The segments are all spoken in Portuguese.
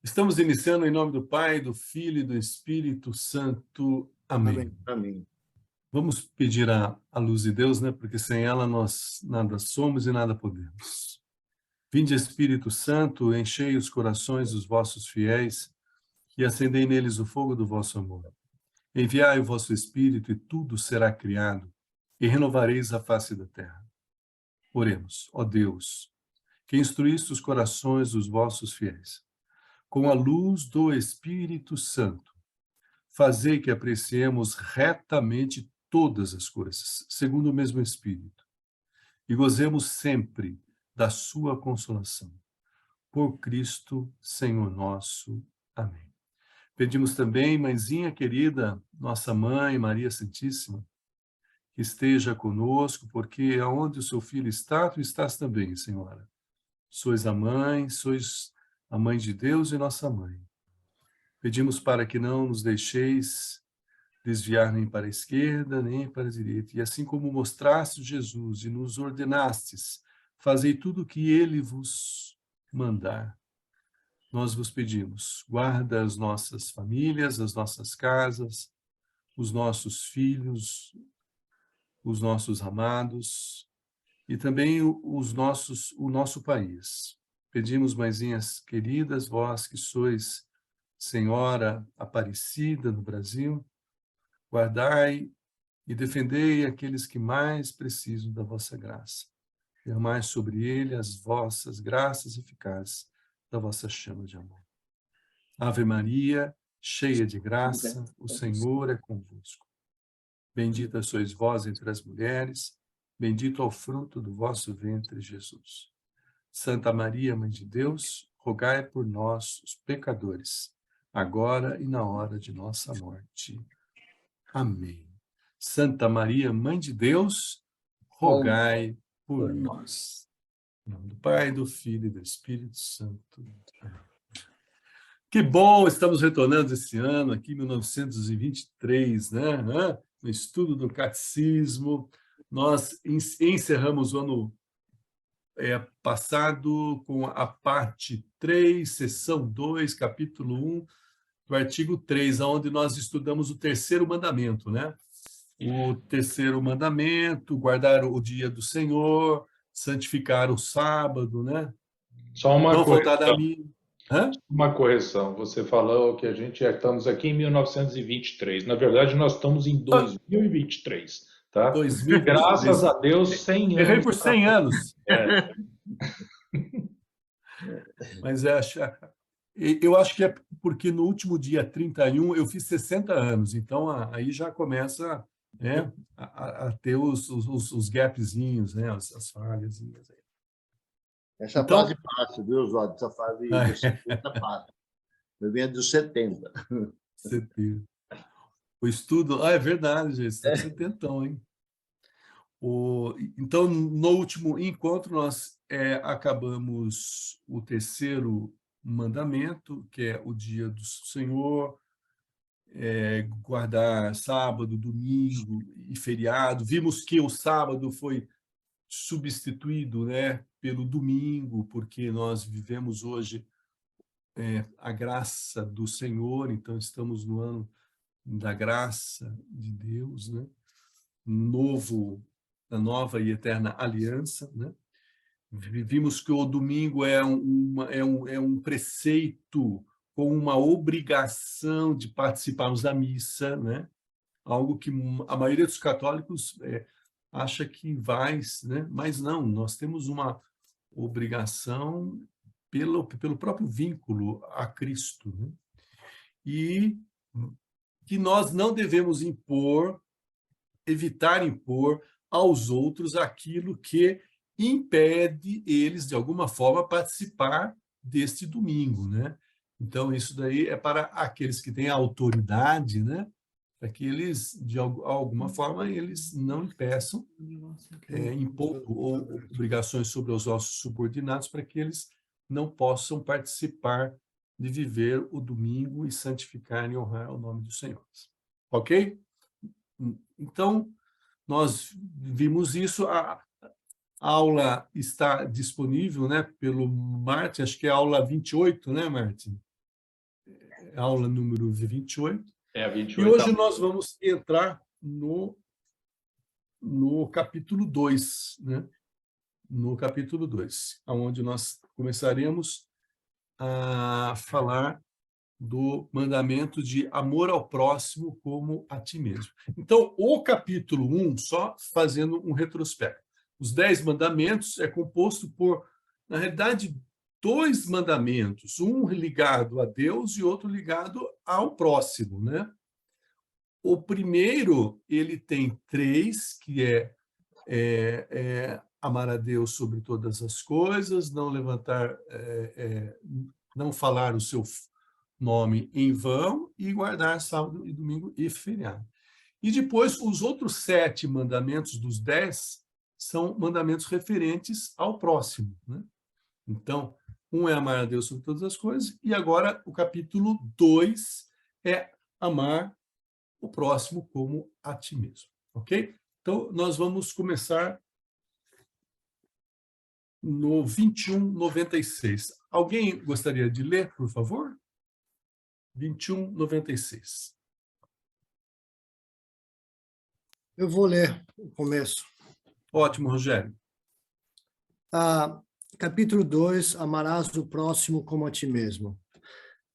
Estamos iniciando em nome do Pai, do Filho e do Espírito Santo. Amém. Amém. Amém. Vamos pedir a luz de Deus, né? Porque sem ela nós nada somos e nada podemos. Vinde, Espírito Santo, enchei os corações dos vossos fiéis e acendei neles o fogo do vosso amor. Enviai o vosso Espírito e tudo será criado e renovareis a face da terra. Oremos, ó Deus, que instruíste os corações dos vossos fiéis com a luz do Espírito Santo, fazei que apreciemos retamente todas as coisas, segundo o mesmo Espírito, e gozemos sempre da sua consolação. Por Cristo, Senhor nosso. Amém. Pedimos também, mãezinha querida, nossa mãe, Maria Santíssima, que esteja conosco, porque aonde o seu filho está, tu estás também, Senhora. Sois a mãe de Deus e nossa mãe. Pedimos para que não nos deixeis desviar nem para a esquerda, nem para a direita. E assim como mostrastes Jesus e nos ordenastes, fazei tudo o que ele vos mandar. Nós vos pedimos, guarda as nossas famílias, as nossas casas, os nossos filhos, os nossos amados e também o nosso país. Pedimos, mãezinhas queridas, vós que sois Senhora Aparecida no Brasil, guardai e defendei aqueles que mais precisam da vossa graça. Derramai sobre ele as vossas graças eficazes da vossa chama de amor. Ave Maria, cheia de graça, o Senhor é convosco. Bendita sois vós entre as mulheres, bendito é o fruto do vosso ventre, Jesus. Santa Maria, Mãe de Deus, rogai por nós, os pecadores, agora e na hora de nossa morte. Amém. Santa Maria, Mãe de Deus, rogai por nós. Em nome do Pai, do Filho e do Espírito Santo. Amém. Que bom, estamos retornando esse ano, aqui em 1923, né? No estudo do Catecismo. Nós encerramos o ano passado com a parte 3, seção 2, capítulo 1, do artigo 3, onde nós estudamos o terceiro mandamento, né? O terceiro mandamento, guardar o dia do Senhor, santificar o sábado, né? Só uma Não faltar correção. da missa. Hã? Uma correção. Você falou que a gente já estamos aqui em 1923. Na verdade, nós estamos em 2023, tá? 2023. Graças a Deus, 100 Errei anos. por 100 anos. É. Mas eu acho que é porque no último dia 31 eu fiz 60 anos, então aí já começa, né, a ter os gapzinhos, né, as falhazinhas. Essa Então- fase passa, viu, Oswaldo? Essa fase dos 70 passa. Eu venho dos 70. 70. O estudo... é verdade, gente, está 70, hein? Então, no último encontro, nós acabamos o terceiro mandamento, que é o dia do Senhor, guardar sábado, domingo e feriado. Vimos que o sábado foi substituído, né, pelo domingo, porque nós vivemos hoje a graça do Senhor, então estamos no ano da graça de Deus, né? Da nova e eterna aliança, né? Vimos que o domingo é um preceito com uma obrigação de participarmos da missa, né? Algo que a maioria dos católicos acha que vai, né? Mas não, nós temos uma obrigação pelo próprio vínculo a Cristo, né? E que nós não devemos evitar impor aos outros aquilo que impede eles, de alguma forma, participar deste domingo, né? Então, isso daí é para aqueles que têm autoridade, né? Para que eles, de alguma forma, eles não impeçam, impor obrigações sobre os nossos subordinados para que eles não possam participar de viver o domingo e santificar e honrar o nome do Senhor. Ok? Então, nós vimos isso. A aula está disponível, né, pelo Martin, acho que é a aula 28, né, Martin? aula número 28. É a E 28. hoje nós vamos entrar no capítulo 2, né? No capítulo 2, onde nós começaremos a falar do mandamento de amor ao próximo como a ti mesmo. Então, o capítulo 1, só fazendo um retrospecto. Os 10 mandamentos é composto por, na realidade, 2 mandamentos, um ligado a Deus e outro ligado ao próximo, né? O primeiro, ele tem 3, que é amar a Deus sobre todas as coisas, não levantar, não falar o seu nome em vão e guardar sábado e domingo e feriado. E depois, os outros 7 mandamentos dos 10 são mandamentos referentes ao próximo, né? Então, um é amar a Deus sobre todas as coisas, e agora o capítulo 2 é amar o próximo como a ti mesmo, ok? Então, nós vamos começar no 21:96. Alguém gostaria de ler, por favor? 21:96. Eu vou ler o começo. Ótimo, Rogério. Capítulo 2, amarás o próximo como a ti mesmo.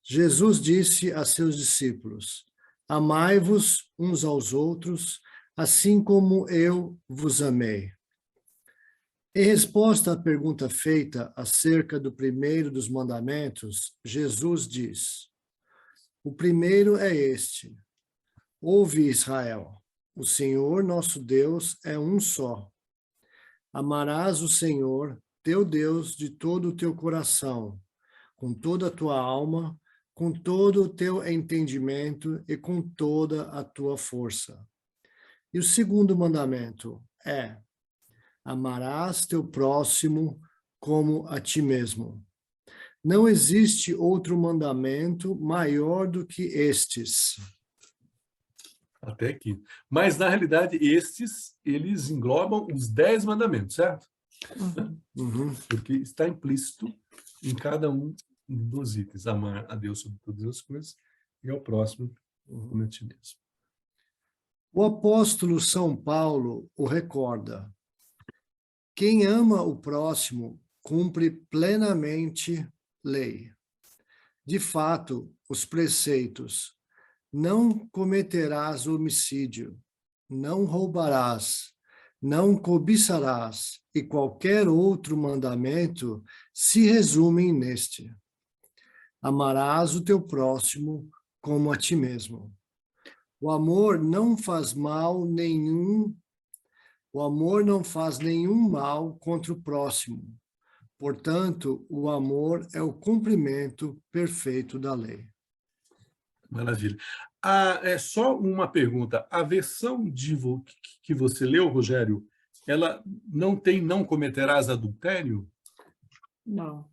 Jesus disse a seus discípulos, amai-vos uns aos outros, assim como eu vos amei. Em resposta à pergunta feita acerca do primeiro dos mandamentos, Jesus diz, o primeiro é este, ouve Israel, o Senhor nosso Deus é um só. Amarás o Senhor, teu Deus, de todo o teu coração, com toda a tua alma, com todo o teu entendimento e com toda a tua força. E o segundo mandamento é, amarás teu próximo como a ti mesmo. Não existe outro mandamento maior do que estes. Até aqui. Mas, na realidade, eles englobam os 10 mandamentos, certo? Uhum. Porque está implícito em cada um dos itens. Amar a Deus sobre todas as coisas e ao próximo como a ti mesmo. O apóstolo São Paulo o recorda. Quem ama o próximo cumpre plenamente lei. De fato, os preceitos não cometerás homicídio, não roubarás, não cobiçarás e qualquer outro mandamento se resumem neste. Amarás o teu próximo como a ti mesmo. O amor não faz nenhum mal contra o próximo. Portanto, o amor é o cumprimento perfeito da lei. Maravilha. É só uma pergunta. A versão que você leu, Rogério, ela não tem não cometerás adultério? Não.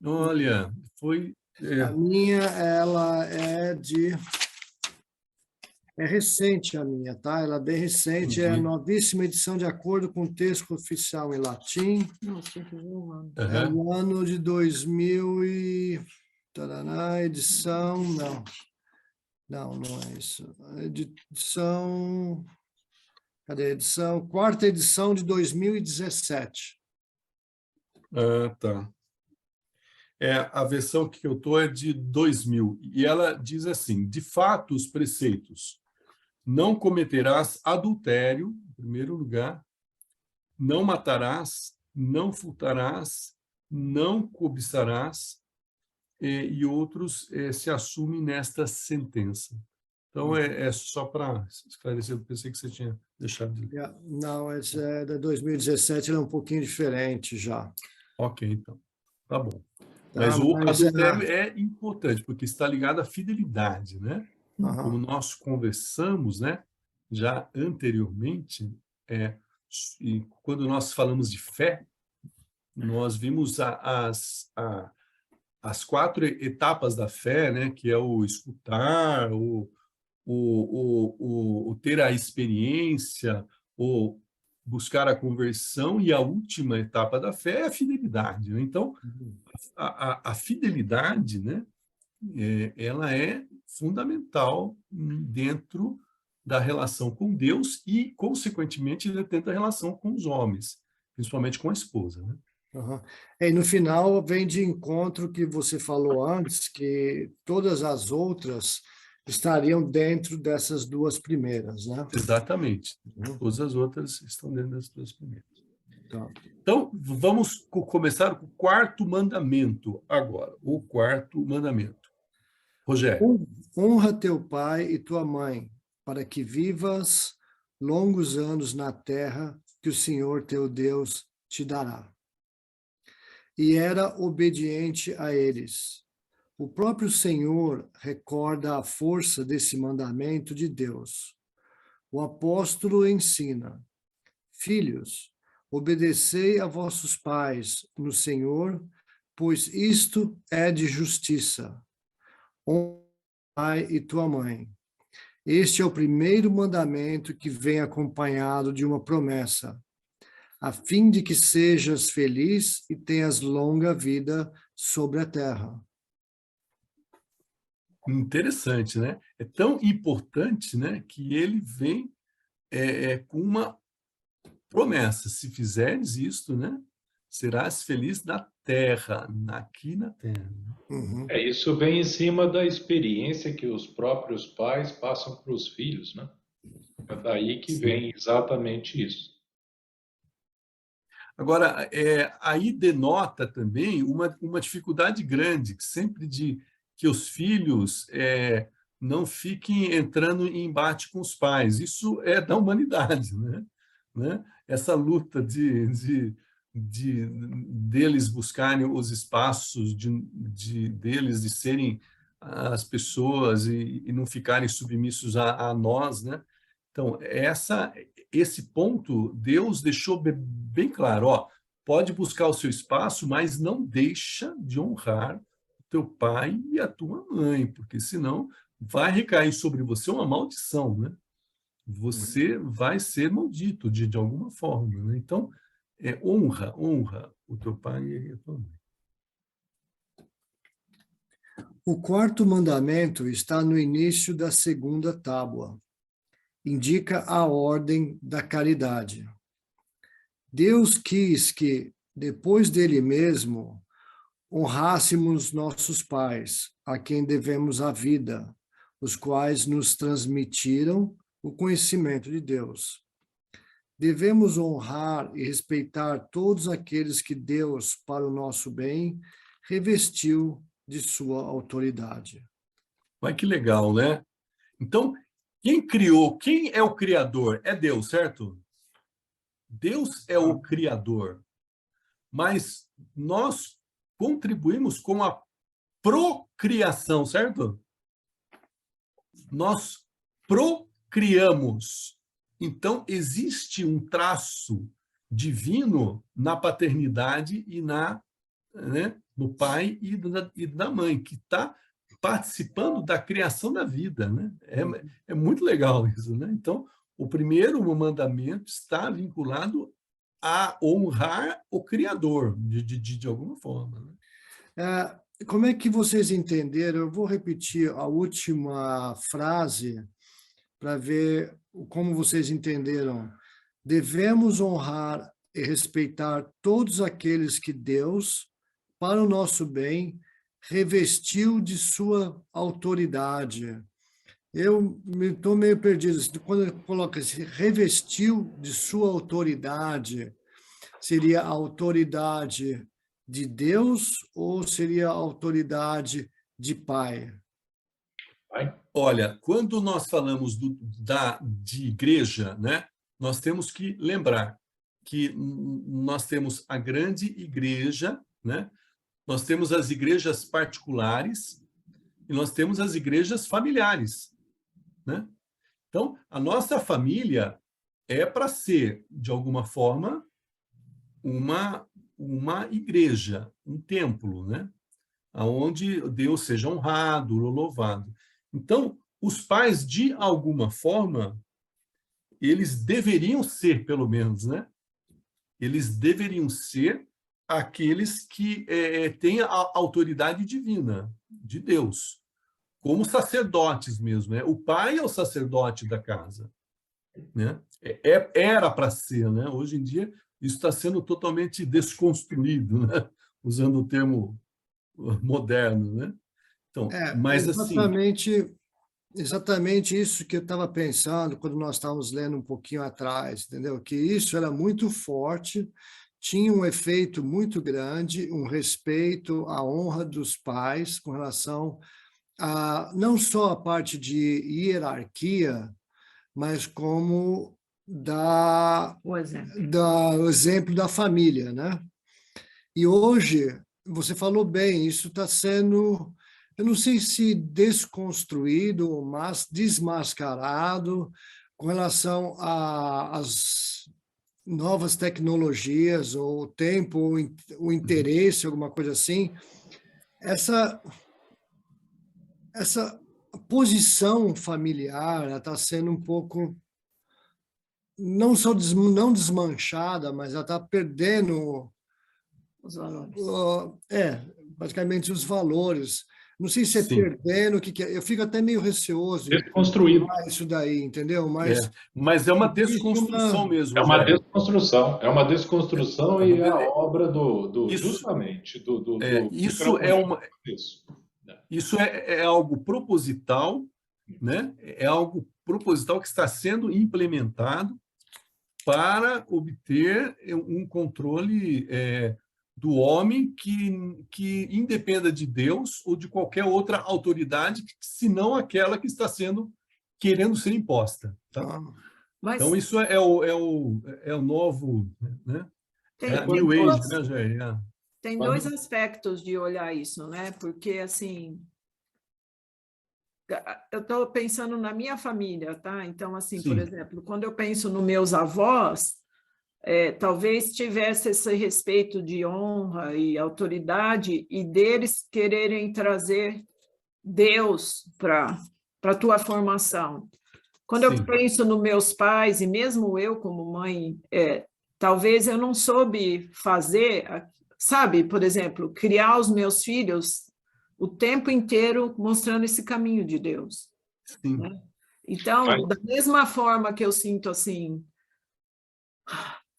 Olha, foi... A minha, ela é recente a minha, tá? Ela é bem recente, é a novíssima edição de acordo com o texto oficial em latim. É o ano de 2000 e... Taraná, edição... Não é isso. Edição... Cadê a edição? 4ª edição de 2017. Tá. A versão que eu estou é de 2000. E ela diz assim, de fato, os preceitos. Não cometerás adultério, em primeiro lugar. Não matarás, não furtarás, não cobiçarás, e outros se assumem nesta sentença. Então, é só para esclarecer, eu pensei que você tinha deixado de ler. Não, essa é da 2017, ela é um pouquinho diferente já. Ok, então. Tá bom. Tá, Mas o adultério é importante, porque está ligado à fidelidade, né? Como nós conversamos, né, já anteriormente, e quando nós falamos de fé, nós vimos as 4 etapas da fé, né, que é o escutar, o ter a experiência, o buscar a conversão, e a última etapa da fé é a fidelidade, né? Então, a fidelidade, né, ela é fundamental dentro da relação com Deus e, consequentemente, dentro da relação com os homens, principalmente com a esposa, né? Uhum. E no final vem de encontro que você falou antes, que todas as outras estariam dentro dessas duas primeiras, né? Exatamente. Uhum. Todas as outras estão dentro das duas primeiras. Tá. Então, vamos começar com o quarto mandamento agora. O quarto mandamento. Rogério. Honra teu pai e tua mãe, para que vivas longos anos na terra que o Senhor teu Deus te dará. E era obediente a eles. O próprio Senhor recorda a força desse mandamento de Deus. O apóstolo ensina: filhos, obedecei a vossos pais no Senhor, pois isto é de justiça. Honra pai e tua mãe. Este é o primeiro mandamento que vem acompanhado de uma promessa, a fim de que sejas feliz e tenhas longa vida sobre a terra. Interessante, né? É tão importante, né, que ele vem com uma promessa. Se fizeres isto, né, serás feliz na terra, aqui na terra. Uhum. Isso vem em cima da experiência que os próprios pais passam para os filhos, né? É daí que vem exatamente isso. Agora, aí denota também uma dificuldade grande, sempre de que os filhos não fiquem entrando em embate com os pais. Isso é da humanidade, né? Essa luta deles buscarem os espaços deles, de serem as pessoas e não ficarem submissos a nós, né? Então, esse ponto, Deus deixou bem claro, ó, pode buscar o seu espaço, mas não deixa de honrar o teu pai e a tua mãe, porque senão vai recair sobre você uma maldição, né? Você vai ser maldito de alguma forma, né? Então, honra o teu pai e a tua mãe. O quarto mandamento está no início da segunda tábua. Indica a ordem da caridade. Deus quis que, depois dele mesmo, honrássemos nossos pais, a quem devemos a vida, os quais nos transmitiram o conhecimento de Deus. Devemos honrar e respeitar todos aqueles que Deus, para o nosso bem, revestiu de sua autoridade. Mas que legal, né? Então, quem é o Criador? É Deus, certo? Deus é o Criador. Mas nós contribuímos com a procriação, certo? Nós procriamos. Então, existe um traço divino na paternidade e no pai e da mãe, que está participando da criação da vida, né? É muito legal isso, né? Então, o primeiro mandamento está vinculado a honrar o Criador, de alguma forma, né? Como é que vocês entenderam? Eu vou repetir a última frase para ver como vocês entenderam. Devemos honrar e respeitar todos aqueles que Deus, para o nosso bem, revestiu de sua autoridade. Eu estou meio perdido. Quando coloca esse revestiu de sua autoridade, seria a autoridade de Deus ou seria a autoridade de pai? Olha, quando nós falamos de igreja, né, nós temos que lembrar que nós temos a grande igreja, né, nós temos as igrejas particulares e nós temos as igrejas familiares, né? Então, a nossa família é para ser, de alguma forma, uma igreja, um templo, né? Onde Deus seja honrado, louvado. Então, os pais, de alguma forma, eles deveriam ser, pelo menos, né? Eles deveriam ser aqueles que têm a autoridade divina de Deus, como sacerdotes mesmo, né? O pai é o sacerdote da casa, né? Era para ser, né? Hoje em dia isso está sendo totalmente desconstruído, né? Usando o termo moderno, né? Então, mas assim, Exatamente isso que eu estava pensando quando nós estávamos lendo um pouquinho atrás, entendeu? Que isso era muito forte, tinha um efeito muito grande, um respeito à honra dos pais com relação a não só a parte de hierarquia, mas como O exemplo. o exemplo da família, né? E hoje, você falou bem, isso está sendo, eu não sei se desconstruído, mas desmascarado com relação às novas tecnologias, ou o tempo, o interesse, alguma coisa assim. Essa posição familiar está sendo um pouco, não só não desmanchada, mas ela está perdendo Os valores. basicamente os valores. Não sei se é sim. perdendo, o que é. Eu fico até meio receoso em Desconstruído. falar isso daí, entendeu? Mas é uma desconstrução mesmo, É uma Rogério. desconstrução. É uma desconstrução e é a obra justamente do isso é algo proposital, né? É algo proposital que está sendo implementado para obter um controle do homem que independa de Deus ou de qualquer outra autoridade, senão aquela que está querendo ser imposta. Tá? Mas Então, isso é o novo, né? É a New Age, né, Jair? tem dois aspectos de olhar isso, né? Porque, assim, eu estou pensando na minha família, tá? Então, assim, Sim. por exemplo, quando eu penso nos meus avós, talvez tivesse esse respeito de honra e autoridade e deles quererem trazer Deus para a tua formação. Quando Sim. eu penso nos meus pais, e mesmo eu como mãe, talvez eu não soube fazer, sabe, por exemplo, criar os meus filhos o tempo inteiro mostrando esse caminho de Deus. Sim. Né? Então, da mesma forma que eu sinto assim,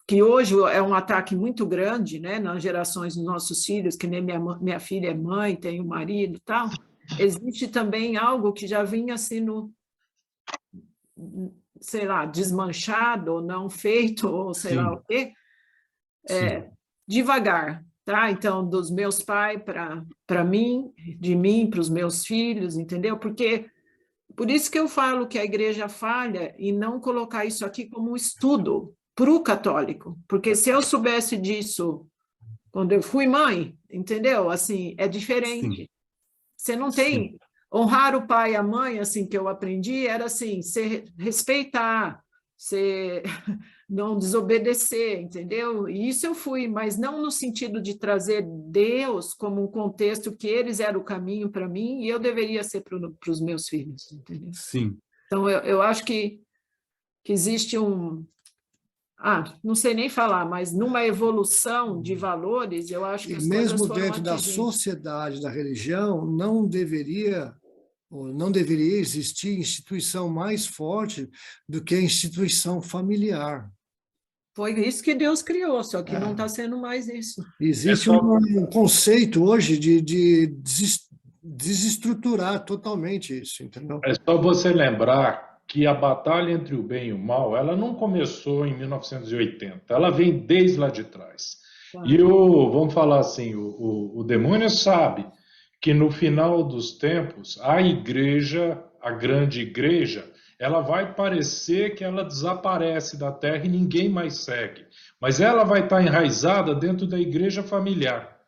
que hoje é um ataque muito grande, né, nas gerações dos nossos filhos, que nem minha filha é mãe, tem um marido e tal, existe também algo que já vinha sendo, sei lá, desmanchado ou não feito, ou sei Sim. lá o quê, devagar, tá? Então, dos meus pais para mim, de mim para os meus filhos, entendeu? Porque por isso que eu falo que a igreja falha em não colocar isso aqui como um estudo para o católico, porque se eu soubesse disso quando eu fui mãe, entendeu? Assim, é diferente. Sim. Você não tem... Honrar o pai e a mãe, assim, que eu aprendi, era assim, respeitar, não desobedecer, entendeu? E isso eu fui, mas não no sentido de trazer Deus como um contexto que eles eram o caminho para mim e eu deveria ser para os meus filhos, entendeu? Sim. Então, eu acho que existe não sei nem falar, mas numa evolução de valores, eu acho que as coisas mesmo foram dentro da atingindo. sociedade, da religião, não deveria existir instituição mais forte do que a instituição familiar. Foi isso que Deus criou, só que não está sendo mais isso. Existe um conceito hoje de desestruturar totalmente isso, entendeu? É só você lembrar que a batalha entre o bem e o mal, ela não começou em 1980, ela vem desde lá de trás. Claro. E vamos falar assim, o demônio sabe que no final dos tempos, a igreja, a grande igreja, ela vai parecer que ela desaparece da terra e ninguém mais segue. Mas ela vai estar enraizada dentro da igreja familiar.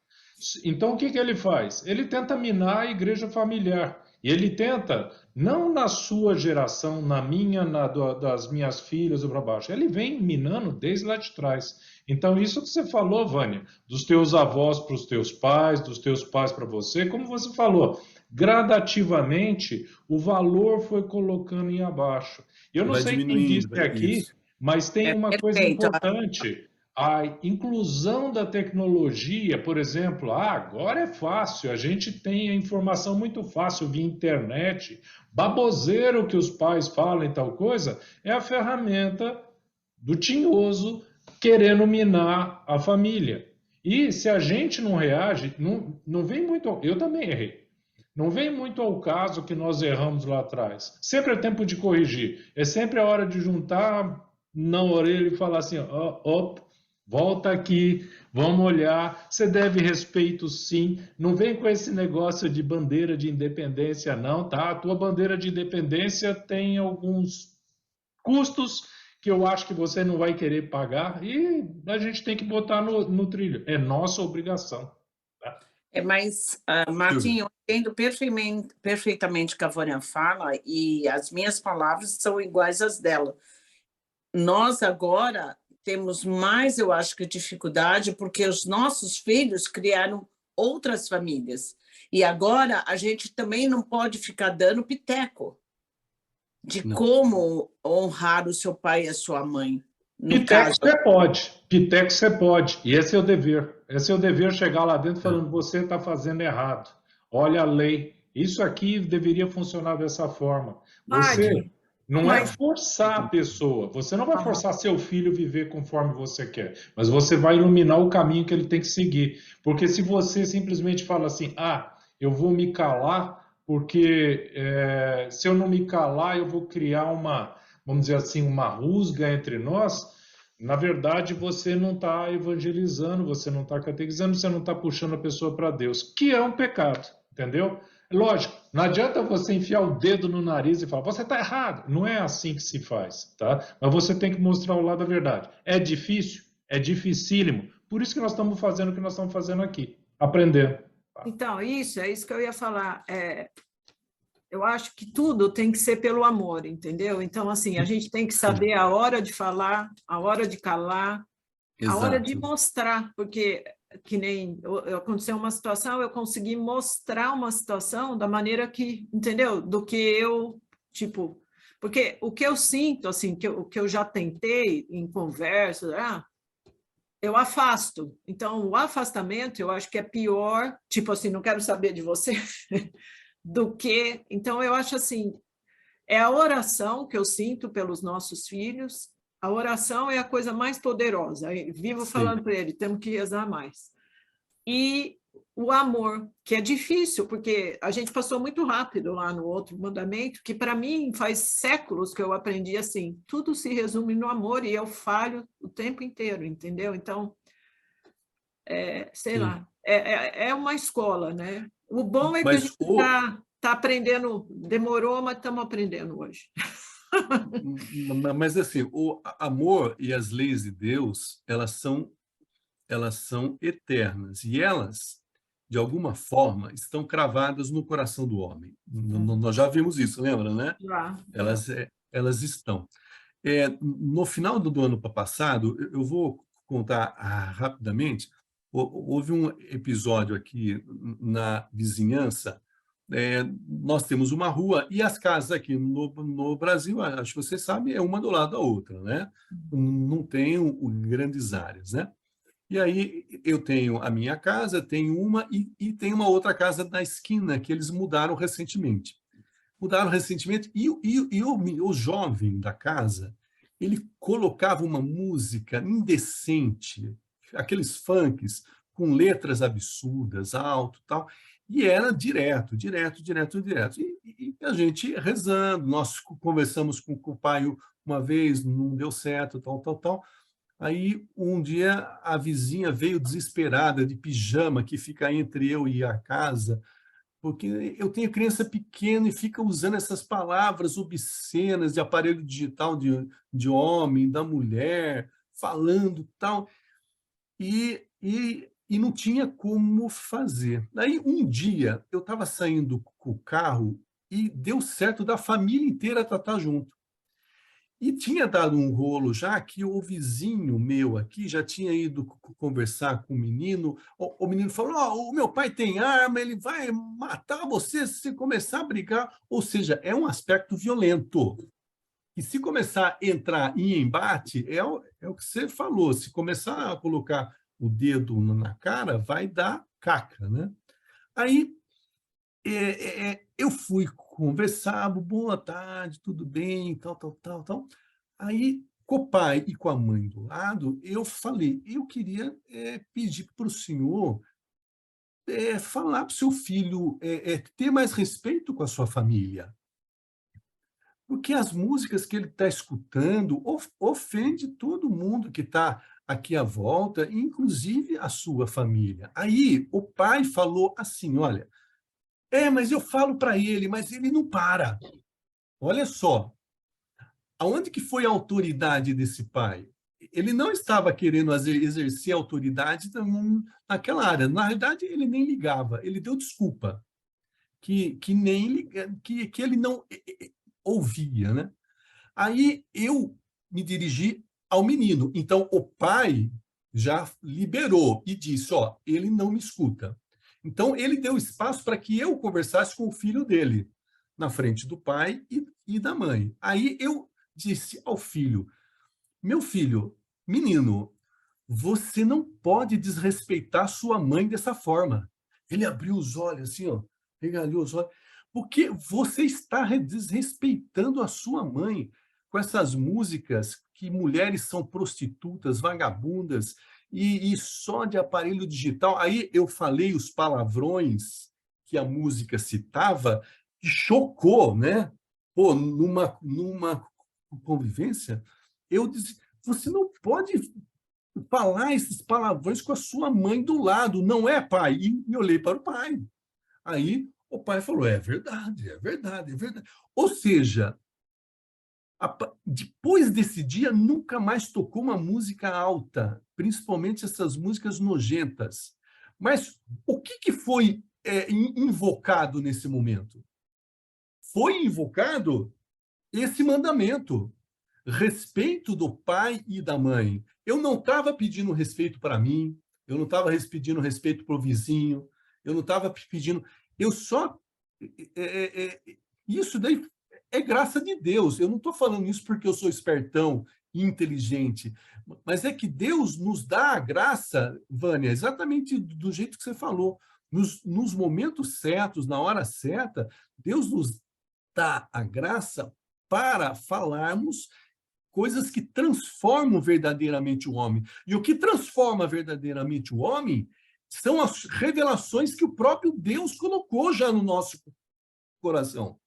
Então, o que ele faz? Ele tenta minar a igreja familiar. E ele tenta, não na sua geração, na minha, das minhas filhas ou para baixo. Ele vem minando desde lá de trás. Então, isso que você falou, Vânia, dos teus avós para os teus pais, dos teus pais para você, como você falou, gradativamente o valor foi colocando em abaixo. Eu não sei quem disse aqui, mas tem uma coisa importante. a inclusão da tecnologia, por exemplo, agora é fácil, a gente tem a informação muito fácil via internet, baboseiro que os pais falam e tal coisa, é a ferramenta do tinhoso querendo minar a família. E se a gente não reage, não vem muito. Eu também errei. Não vem muito ao caso que nós erramos lá atrás. Sempre é tempo de corrigir. É sempre a hora de juntar na orelha e falar assim: volta aqui, vamos olhar. Você deve respeito, sim. Não vem com esse negócio de bandeira de independência, não, tá? A tua bandeira de independência tem alguns custos que eu acho que você não vai querer pagar e a gente tem que botar no trilho. É nossa obrigação. Tá? Mas, Martim, eu entendo perfeitamente o que a Vânia fala e as minhas palavras são iguais às dela. Nós agora temos mais, eu acho que, dificuldade porque os nossos filhos criaram outras famílias. E agora a gente também não pode ficar dando piteco de como honrar o seu pai e a sua mãe. Piteco você pode, piteco você pode, e esse é o dever. Esse é o dever chegar lá dentro falando, você está fazendo errado, olha a lei, isso aqui deveria funcionar dessa forma. Você não é forçar a pessoa, você não vai forçar seu filho a viver conforme você quer, mas você vai iluminar o caminho que ele tem que seguir. Porque se você simplesmente fala assim, eu vou me calar, porque se eu não me calar, eu vou criar vamos dizer assim, uma rusga entre nós, na verdade você não está evangelizando, você não está catequizando, você não está puxando a pessoa para Deus, que é um pecado, entendeu? Lógico, não adianta você enfiar o dedo no nariz e falar, você está errado, não é assim que se faz, tá? Mas você tem que mostrar o lado da verdade. É difícil? É dificílimo. Por isso que nós estamos fazendo o que nós estamos fazendo aqui, aprender. Tá? Então, é isso que eu ia falar. Eu acho que tudo tem que ser pelo amor, entendeu? Então, assim, a gente tem que saber a hora de falar, a hora de calar, a hora de mostrar, porque que nem aconteceu uma situação, eu consegui mostrar uma situação da maneira que, entendeu? Do que eu, tipo, porque o que eu sinto, assim, o que eu já tentei em conversa, eu afasto. Então, o afastamento, eu acho que é pior, tipo assim, não quero saber de você, do que... Então, eu acho assim, é a oração que eu sinto pelos nossos filhos, a oração é a coisa mais poderosa, eu vivo falando para ele, temos que rezar mais. E o amor, que é difícil, porque a gente passou muito rápido lá no outro mandamento, que para mim faz séculos que eu aprendi assim, tudo se resume no amor e eu falho o tempo inteiro, entendeu? Então, sei lá, é uma escola, né? O bom é que a gente está aprendendo, demorou, mas estamos aprendendo hoje. Mas assim, o amor e as leis de Deus, elas são eternas e elas, de alguma forma, estão cravadas no coração do homem. Nós já vimos isso, lembra, né? Elas estão. No final do ano passado, eu vou contar rapidamente, houve um episódio aqui na vizinhança. Nós temos uma rua e as casas aqui no Brasil, acho que você sabe, é uma do lado da outra, né? Não tem grandes áreas, né? E aí eu tenho a minha casa, tenho uma e tem uma outra casa na esquina que eles mudaram recentemente. E o jovem da casa, ele colocava uma música indecente, aqueles funks com letras absurdas, alto, tal. E era direto. E a gente rezando, nós conversamos com o pai uma vez, não deu certo, tal. Aí, um dia, a vizinha veio desesperada, de pijama, que fica entre eu e a casa, porque eu tenho criança pequena e fica usando essas palavras obscenas de aparelho digital de homem, da mulher, falando tal. E não tinha como fazer. Aí, um dia, eu estava saindo com o carro e deu certo da família inteira estar junto. E tinha dado um rolo já que o vizinho meu aqui já tinha ido conversar com o menino. O menino falou, o meu pai tem arma, ele vai matar você se você começar a brigar. Ou seja, é um aspecto violento. que se começar a entrar em embate, é o que você falou, se começar a colocar o dedo na cara, vai dar caca, né? Aí eu fui conversar, boa tarde, tudo bem, tal, tal, tal, tal. Aí, com o pai e com a mãe do lado, eu falei, eu queria pedir para o senhor falar para o seu filho ter mais respeito com a sua família. Porque as músicas que ele está escutando ofende todo mundo que está aqui à volta, inclusive a sua família. Aí o pai falou assim, olha, mas eu falo para ele, mas ele não para. Olha só, aonde que foi a autoridade desse pai? Ele não estava querendo exercer autoridade naquela área. Na realidade, ele nem ligava, ele deu desculpa, que ele não ouvia, né? Aí eu me dirigi ao menino. Então, o pai já liberou e disse, ó, ele não me escuta. Então, ele deu espaço para que eu conversasse com o filho dele, na frente do pai e da mãe. Aí eu disse ao filho, meu filho, menino, você não pode desrespeitar sua mãe dessa forma. Ele abriu os olhos assim, ó, regalhou os olhos, porque você está desrespeitando a sua mãe com essas músicas que mulheres são prostitutas, vagabundas e só de aparelho digital. Aí eu falei os palavrões que a música citava, que chocou, né? Pô, numa convivência, eu disse, você não pode falar esses palavrões com a sua mãe do lado, não é, pai? E me olhei para o pai. Aí o pai falou, é verdade, é verdade, é verdade. Ou seja, depois desse dia, nunca mais tocou uma música alta, principalmente essas músicas nojentas. Mas o que foi invocado nesse momento? Foi invocado esse mandamento, respeito do pai e da mãe. Eu não estava pedindo respeito para mim, eu não estava pedindo respeito para o vizinho, eu não estava pedindo... Eu só... isso daí é graça de Deus. Eu não estou falando isso porque eu sou espertão e inteligente, mas é que Deus nos dá a graça, Vânia, exatamente do jeito que você falou. Nos momentos certos, na hora certa, Deus nos dá a graça para falarmos coisas que transformam verdadeiramente o homem. E o que transforma verdadeiramente o homem são as revelações que o próprio Deus colocou já no nosso coração.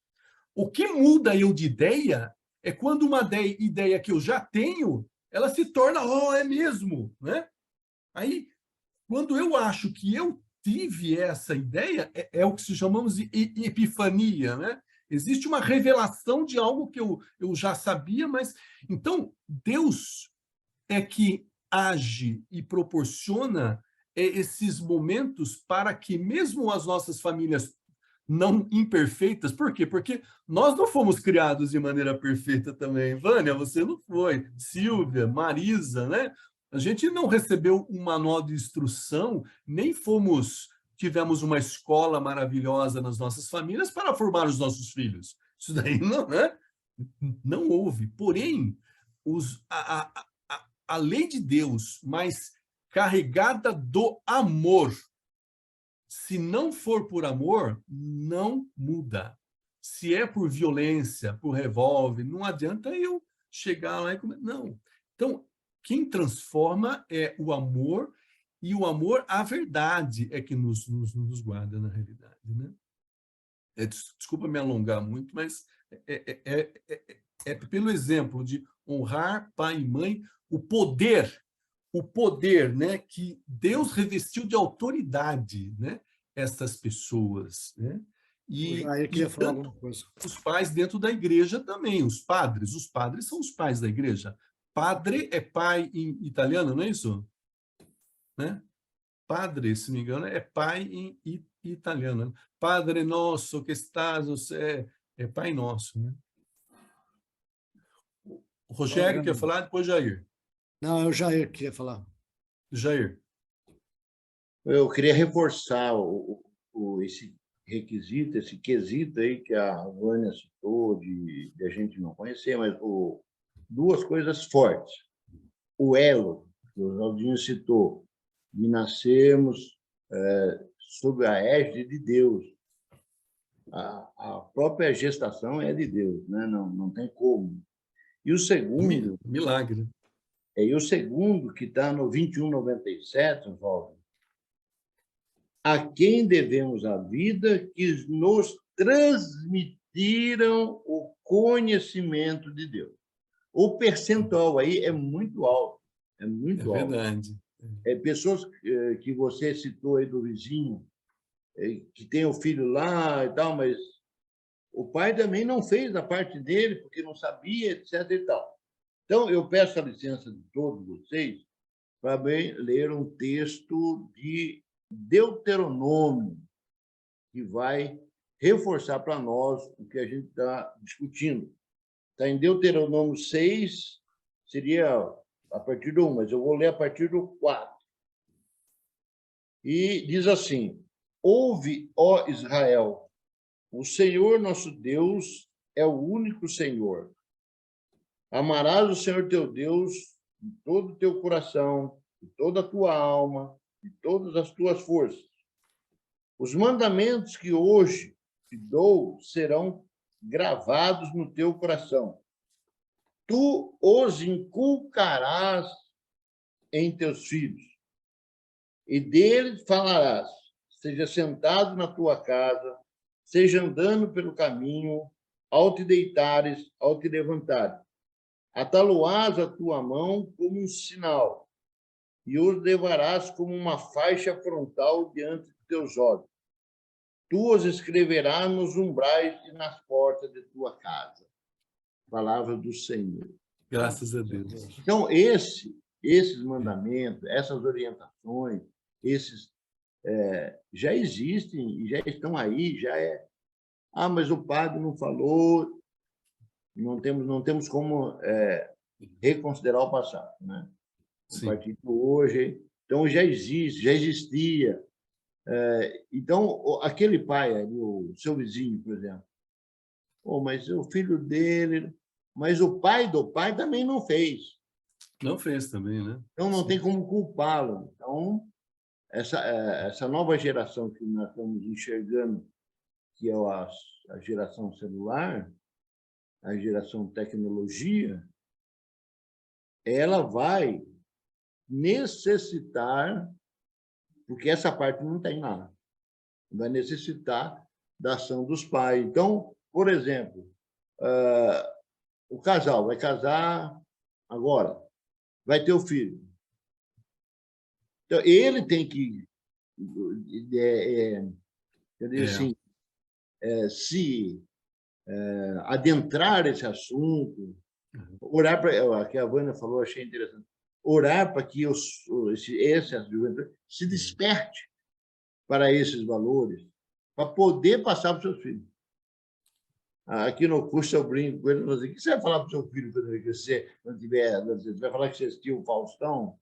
O que muda eu de ideia é quando uma ideia que eu já tenho, ela se torna, é mesmo, né? Aí, quando eu acho que eu tive essa ideia, é o que se chamamos de epifania, né? Existe uma revelação de algo que eu já sabia, mas... Então, Deus é que age e proporciona esses momentos para que mesmo as nossas famílias não imperfeitas, por quê? Porque nós não fomos criados de maneira perfeita também. Vânia, você não foi. Silvia, Marisa, né? A gente não recebeu um manual de instrução, nem tivemos uma escola maravilhosa nas nossas famílias para formar os nossos filhos. Isso daí não, né? Não houve. Porém, a lei de Deus, mas carregada do amor, se não for por amor, não muda. Se é por violência, por revólver, não adianta eu chegar lá e comer. Não. Então, quem transforma é o amor, e o amor à verdade é que nos guarda na realidade, né? Desculpa me alongar muito, mas é pelo exemplo de honrar pai e mãe, o poder, né, que Deus revestiu de autoridade, né, essas pessoas, né? Eu queria falar alguma coisa. Os pais dentro da igreja também, os padres são os pais da igreja. Padre é pai em italiano, não é isso? Né? Padre, se não me engano, é pai em italiano. Padre nosso que estás, é pai nosso, né? O Rogério quer falar, depois Jair. Não, é o Jair que queria falar. Jair. Eu queria reforçar esse requisito, esse quesito aí que a Vânia citou, de a gente não conhecer, mas duas coisas fortes. O elo, que o Oswaldinho citou, de nascermos sob a égide de Deus. A própria gestação é de Deus, né? Não tem como. E o segundo... Milagre. E o segundo, que está no 2197, Walter, a quem devemos a vida que nos transmitiram o conhecimento de Deus. O percentual aí é muito alto. É muito alto. Verdade. Pessoas que você citou aí do vizinho, que tem o filho lá e tal, mas o pai também não fez a parte dele, porque não sabia, etc. e tal. Então, eu peço a licença de todos vocês para ler um texto de Deuteronômio, que vai reforçar para nós o que a gente está discutindo. Está em Deuteronômio 6, seria a partir do 1, mas eu vou ler a partir do 4. E diz assim: ouve, ó Israel, o Senhor nosso Deus é o único Senhor. Amarás o Senhor teu Deus de todo o teu coração, de toda a tua alma, de todas as tuas forças. Os mandamentos que hoje te dou serão gravados no teu coração. Tu os inculcarás em teus filhos, e deles falarás, seja sentado na tua casa, seja andando pelo caminho, ao te deitares, ao te levantares. Atá-lo-ás a tua mão como um sinal, e os levarás como uma faixa frontal diante de teus olhos. Tu os escreverás nos umbrais e nas portas de tua casa. Palavra do Senhor. Graças a Deus. Então, esses mandamentos, essas orientações, já existem e já estão aí, já é. Ah, mas o padre não falou, não temos como reconsiderar o passado, né? A partir de hoje, então já existe, já existia. Então, aquele pai ali, o seu vizinho, por exemplo, mas o filho dele, mas o pai do pai também não fez. Não fez também, né? Então, não tem como culpá-lo. Então, essa nova geração que nós estamos enxergando, que é a geração celular, a geração tecnologia, ela vai necessitar, porque essa parte não tem nada, vai necessitar da ação dos pais. Então, por exemplo, o casal vai casar agora, vai ter o filho. Então, ele tem que assim, se adentrar esse assunto, orar para, que a Vânia falou, achei interessante, orar para que essa juventude se desperte para esses valores, para poder passar para os seus filhos. Aqui no curso eu brinco com ele, o que você vai falar para o seu filho quando ele crescer, quando tiver, você vai falar que você assistiu o Faustão?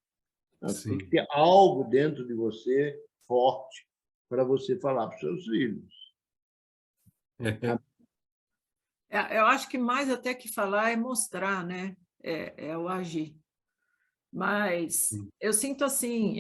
Tem que ter algo dentro de você forte para você falar para os seus filhos. Eu acho que mais até que falar é mostrar, né? É o agir. Mas eu sinto assim,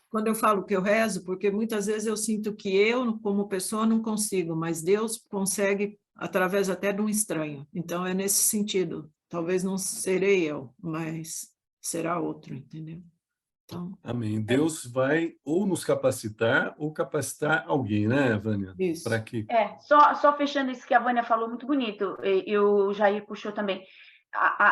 quando eu falo que eu rezo, porque muitas vezes eu sinto que eu, como pessoa, não consigo, mas Deus consegue através até de um estranho. Então, é nesse sentido. Talvez não serei eu, mas será outro, entendeu? Então, amém. Deus vai ou nos capacitar ou capacitar alguém, né, Vânia? Isso. Para que... Só fechando isso que a Vânia falou, muito bonito, e o Jair puxou também.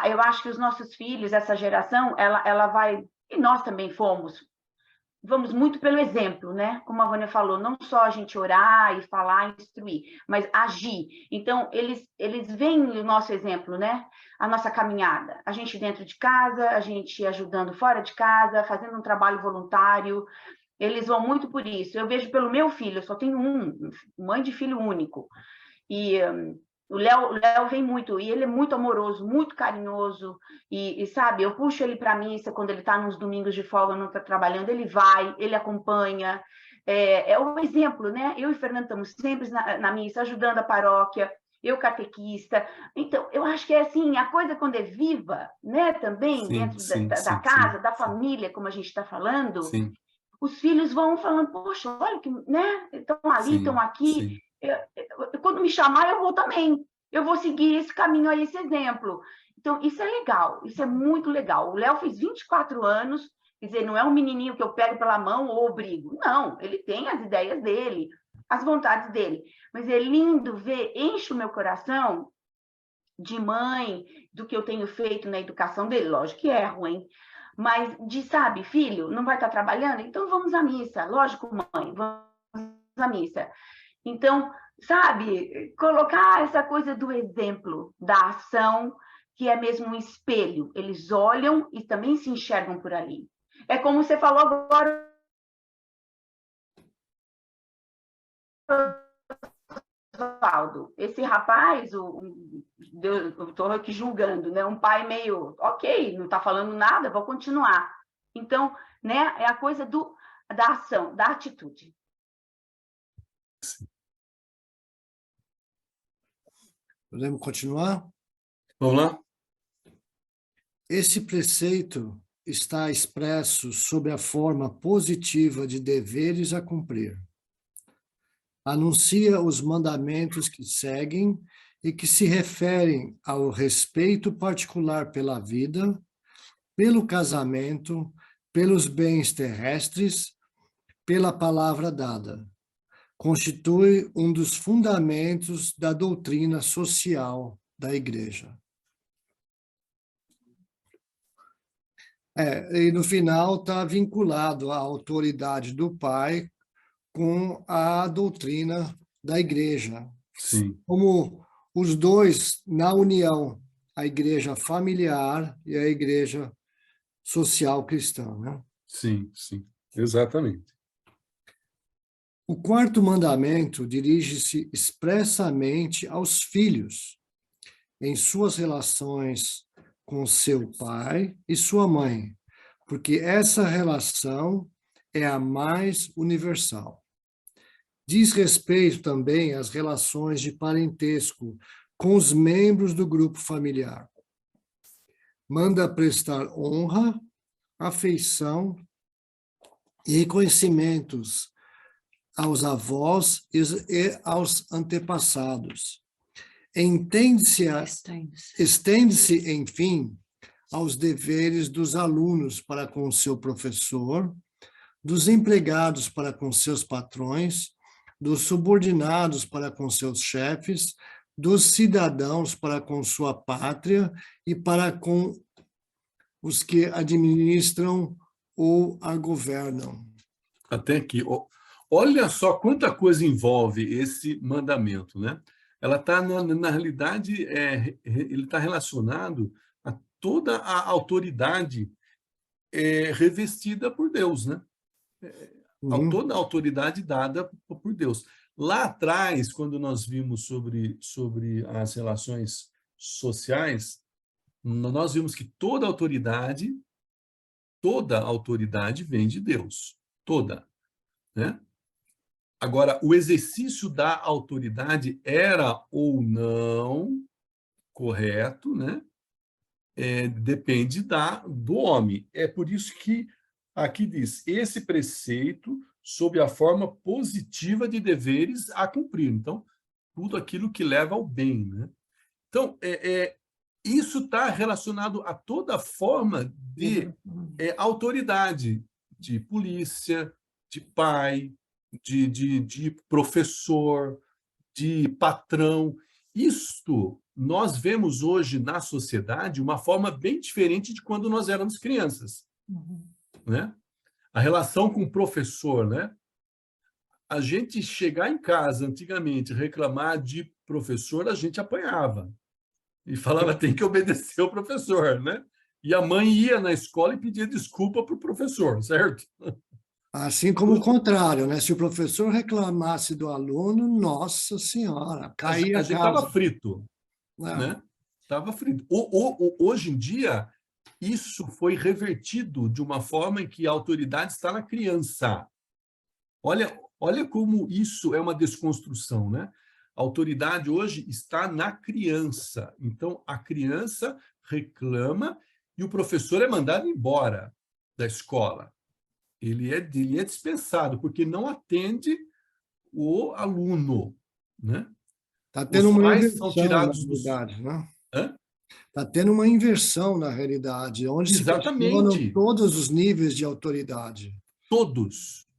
Eu acho que os nossos filhos, essa geração, ela vai, e nós também vamos muito pelo exemplo, né? Como a Vânia falou, não só a gente orar e falar, instruir, mas agir. Então, eles veem o nosso exemplo, né? A nossa caminhada. A gente dentro de casa, a gente ajudando fora de casa, fazendo um trabalho voluntário. Eles vão muito por isso. Eu vejo pelo meu filho, eu só tenho mãe de filho único. E o Léo vem muito, e ele é muito amoroso, muito carinhoso, e sabe, eu puxo ele para a missa quando ele está nos domingos de folga, não está trabalhando, ele vai, ele acompanha, é o exemplo, né? Eu e Fernando estamos sempre na missa, ajudando a paróquia, eu catequista. Então, eu acho que é assim, a coisa quando é viva, né? Também Sim, dentro sim, da sim, casa, sim, da sim. família, como a gente está falando, Sim, os filhos vão falando, poxa, olha que, né? Estão ali, estão sim, aqui. sim. Quando me chamar, eu vou também. Eu vou seguir esse caminho aí, esse exemplo. Então, isso é legal, isso é muito legal. O Léo fez 24 anos, quer dizer, não é um menininho que eu pego pela mão ou obrigo. Não, ele tem as ideias dele, as vontades dele. Mas é lindo ver, enche o meu coração de mãe, do que eu tenho feito na educação dele. Lógico que erro, hein? Mas de, sabe, filho, não vai estar trabalhando? Então vamos à missa. Lógico, mãe, vamos à missa. Então, sabe, colocar essa coisa do exemplo, da ação, que é mesmo um espelho. Eles olham e também se enxergam por ali. É como você falou agora, Oswaldo. Esse rapaz, eu estou aqui julgando, né? Um pai meio, ok, não está falando nada, vou continuar. Então, né, é a coisa da ação, da atitude. Podemos continuar? Vamos lá? Esse preceito está expresso sob a forma positiva de deveres a cumprir. Anuncia os mandamentos que seguem e que se referem ao respeito particular pela vida, pelo casamento, pelos bens terrestres, pela palavra dada. Constitui um dos fundamentos da doutrina social da Igreja. E no final está vinculado à autoridade do pai com a doutrina da Igreja. Sim. Como os dois na união, a Igreja familiar e a Igreja social cristã, né? Sim, sim, exatamente. O quarto mandamento dirige-se expressamente aos filhos, em suas relações com seu pai e sua mãe, porque essa relação é a mais universal. Diz respeito também às relações de parentesco com os membros do grupo familiar. Manda prestar honra, afeição e reconhecimentos aos avós e aos antepassados. Estende-se, enfim, aos deveres dos alunos para com seu professor, dos empregados para com seus patrões, dos subordinados para com seus chefes, dos cidadãos para com sua pátria e para com os que administram ou a governam. Até aqui. Olha só quanta coisa envolve esse mandamento, né? Ela está, na realidade, ele está relacionado a toda a autoridade revestida por Deus, né? Toda a autoridade dada por Deus. Lá atrás, quando nós vimos sobre as relações sociais, nós vimos que toda autoridade vem de Deus. Toda, né? Agora, o exercício da autoridade era ou não correto, né? Depende do homem. É por isso que aqui diz, esse preceito sob a forma positiva de deveres a cumprir. Então, tudo aquilo que leva ao bem, né? Então, isso está relacionado a toda forma de autoridade, de polícia, de pai, de professor, de patrão. Isto nós vemos hoje na sociedade uma forma bem diferente de quando nós éramos crianças. Né? A relação com o professor, né? A gente chegar em casa antigamente, reclamar de professor, a gente apanhava. E falava, tem que obedecer o professor, né? E a mãe ia na escola e pedia desculpa para o professor, certo? Assim como o contrário, né? Se o professor reclamasse do aluno, nossa senhora, caía a a gente casa. estava frito, né? Estava frito. Hoje em dia, isso foi revertido de uma forma em que a autoridade está na criança. Olha como isso é uma desconstrução, né? A autoridade hoje está na criança. Então, a criança reclama e o professor é mandado embora da escola. Ele é dispensado, porque não atende o aluno, né? Está tendo Os uma pais são inversão na tirados dos... realidade, né? Hã? Está tendo uma inversão na realidade, onde se questionam Exatamente. todos os níveis de autoridade. Todos.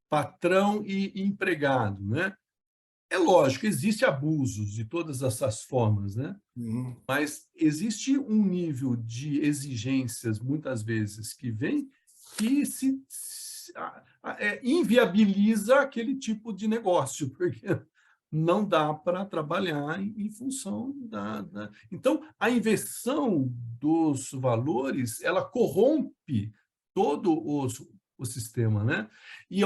Patrão e empregado, né? É lógico, existe abusos de todas essas formas, né? Uhum. Mas existe um nível de exigências, muitas vezes, que vem que inviabiliza aquele tipo de negócio, porque não dá para trabalhar em função da... Então, a inversão dos valores, ela corrompe todo o sistema, né? E,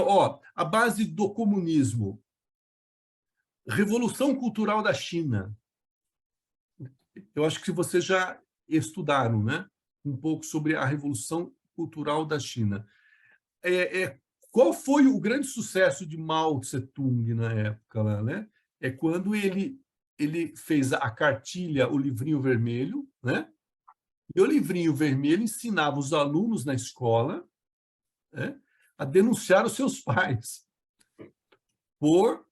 a base do comunismo, Revolução Cultural da China. Eu acho que vocês já estudaram, né? Um pouco sobre a Revolução Cultural da China. Qual foi o grande sucesso de Mao Tse-tung na época lá, né? É quando ele fez a cartilha, o livrinho vermelho, né? E o livrinho vermelho ensinava os alunos na escola, né, a denunciar os seus pais por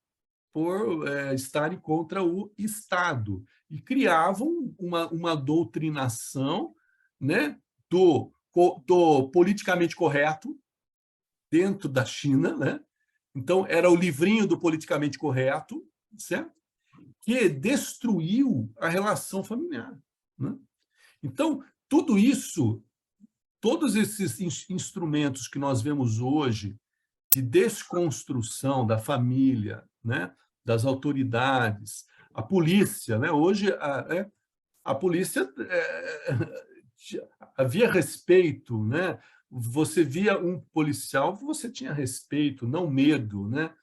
estarem contra o Estado. E criavam uma doutrinação, né, do politicamente correto dentro da China, né? Então, era o livrinho do politicamente correto, certo? Que destruiu a relação familiar, né? Então, tudo isso, todos esses instrumentos que nós vemos hoje de desconstrução da família, né, das autoridades, a polícia, né? Hoje a polícia havia respeito, né? Você via um policial, você tinha respeito, não medo, né?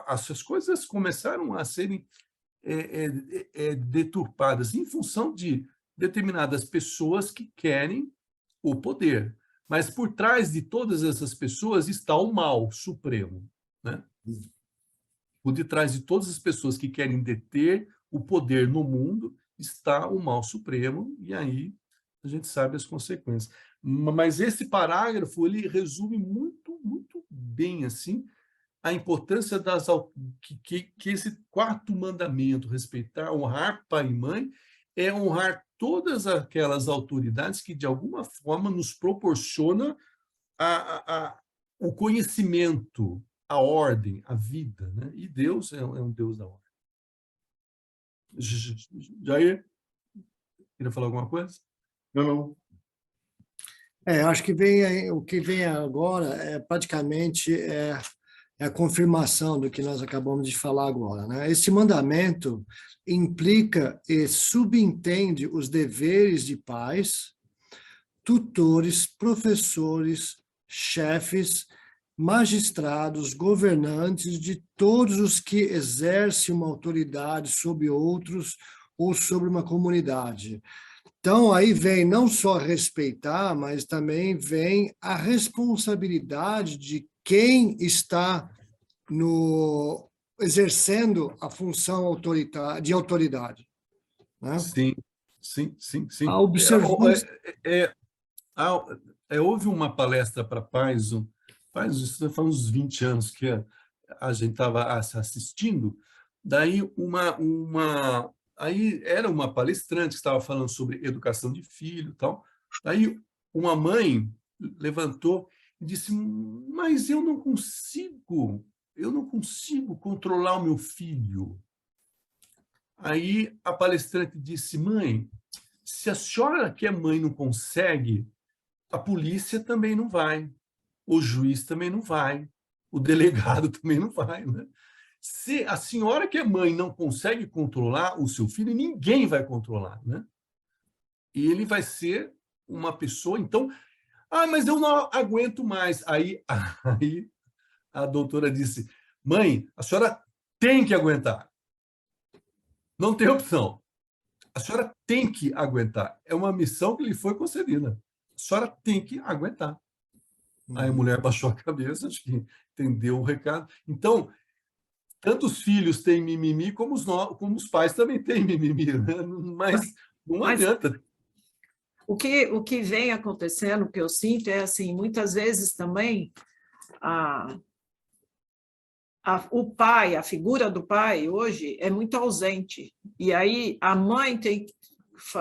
Essas coisas começaram a serem deturpadas em função de determinadas pessoas que querem o poder. Mas por trás de todas essas pessoas está o mal supremo, né? Por detrás de todas as pessoas que querem deter o poder no mundo está o mal supremo, e aí a gente sabe as consequências. Mas esse parágrafo ele resume muito, muito bem assim a importância que esse quarto mandamento, respeitar, honrar pai e mãe, é honrar todas aquelas autoridades que, de alguma forma, nos proporciona o conhecimento, a ordem, a vida, né? E Deus é um Deus da ordem. Jair, queria falar alguma coisa? Não. Acho que o que vem agora é praticamente a confirmação do que nós acabamos de falar agora, né? Esse mandamento implica e subentende os deveres de pais, tutores, professores, chefes, magistrados, governantes, de todos os que exercem uma autoridade sobre outros ou sobre uma comunidade. Então, aí vem não só respeitar, mas também vem a responsabilidade de quem está exercendo a função de autoridade. Né? Sim. A observância... Houve uma palestra para pais, faz uns 20 anos que a gente estava assistindo, daí aí era uma palestrante que estava falando sobre educação de filho e tal. Aí uma mãe levantou e disse: mas eu não consigo controlar o meu filho. Aí a palestrante disse: mãe, se a senhora que é mãe não consegue, a polícia também não vai, o juiz também não vai, o delegado também não vai, né? Se a senhora que é mãe não consegue controlar o seu filho, ninguém vai controlar, né? E ele vai ser uma pessoa, então, mas eu não aguento mais. Aí a doutora disse: mãe, a senhora tem que aguentar. Não tem opção. A senhora tem que aguentar. É uma missão que lhe foi concedida. A senhora tem que aguentar. Aí a mulher baixou a cabeça, acho que entendeu o recado. Então, tanto os filhos têm mimimi, como os pais também têm mimimi, né? Mas não Mas adianta. o que vem acontecendo, o que eu sinto, é assim, muitas vezes também o pai, a figura do pai hoje é muito ausente. E aí a mãe tem que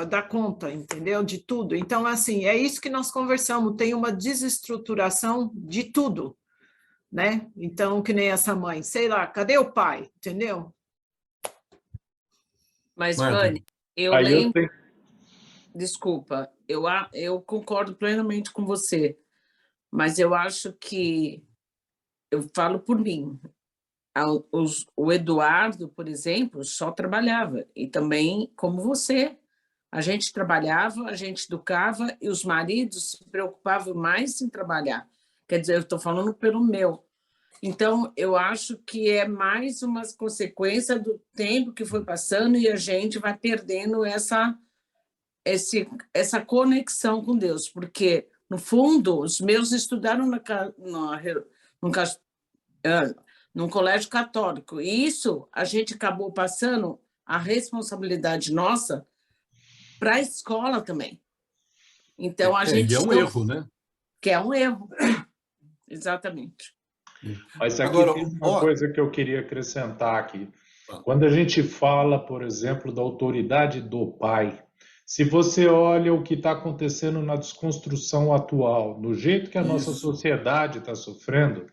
dar conta, entendeu? De tudo. Então, assim, é isso que nós conversamos, tem uma desestruturação de tudo, né? Então, que nem essa mãe, sei lá, cadê o pai? Entendeu? Mas, Marta. Vânia, eu Aí eu lembro... tenho... Desculpa, eu concordo plenamente com você, mas eu acho que... Eu falo por mim. O Eduardo, por exemplo, só trabalhava. E também, como você, a gente trabalhava, a gente educava e os maridos se preocupavam mais em trabalhar. Quer dizer, eu estou falando pelo meu. Então, eu acho que é mais uma consequência do tempo que foi passando e a gente vai perdendo essa conexão com Deus, porque, no fundo, os meus estudaram num colégio católico, e isso a gente acabou passando a responsabilidade nossa para a escola também. Então, a gente... E é um erro, né? Que é um erro. Exatamente. Mas aqui Agora, tem uma coisa que eu queria acrescentar aqui. Quando a gente fala, por exemplo, da autoridade do pai, se você olha o que está acontecendo na desconstrução atual, no jeito que a nossa sociedade está sofrendo,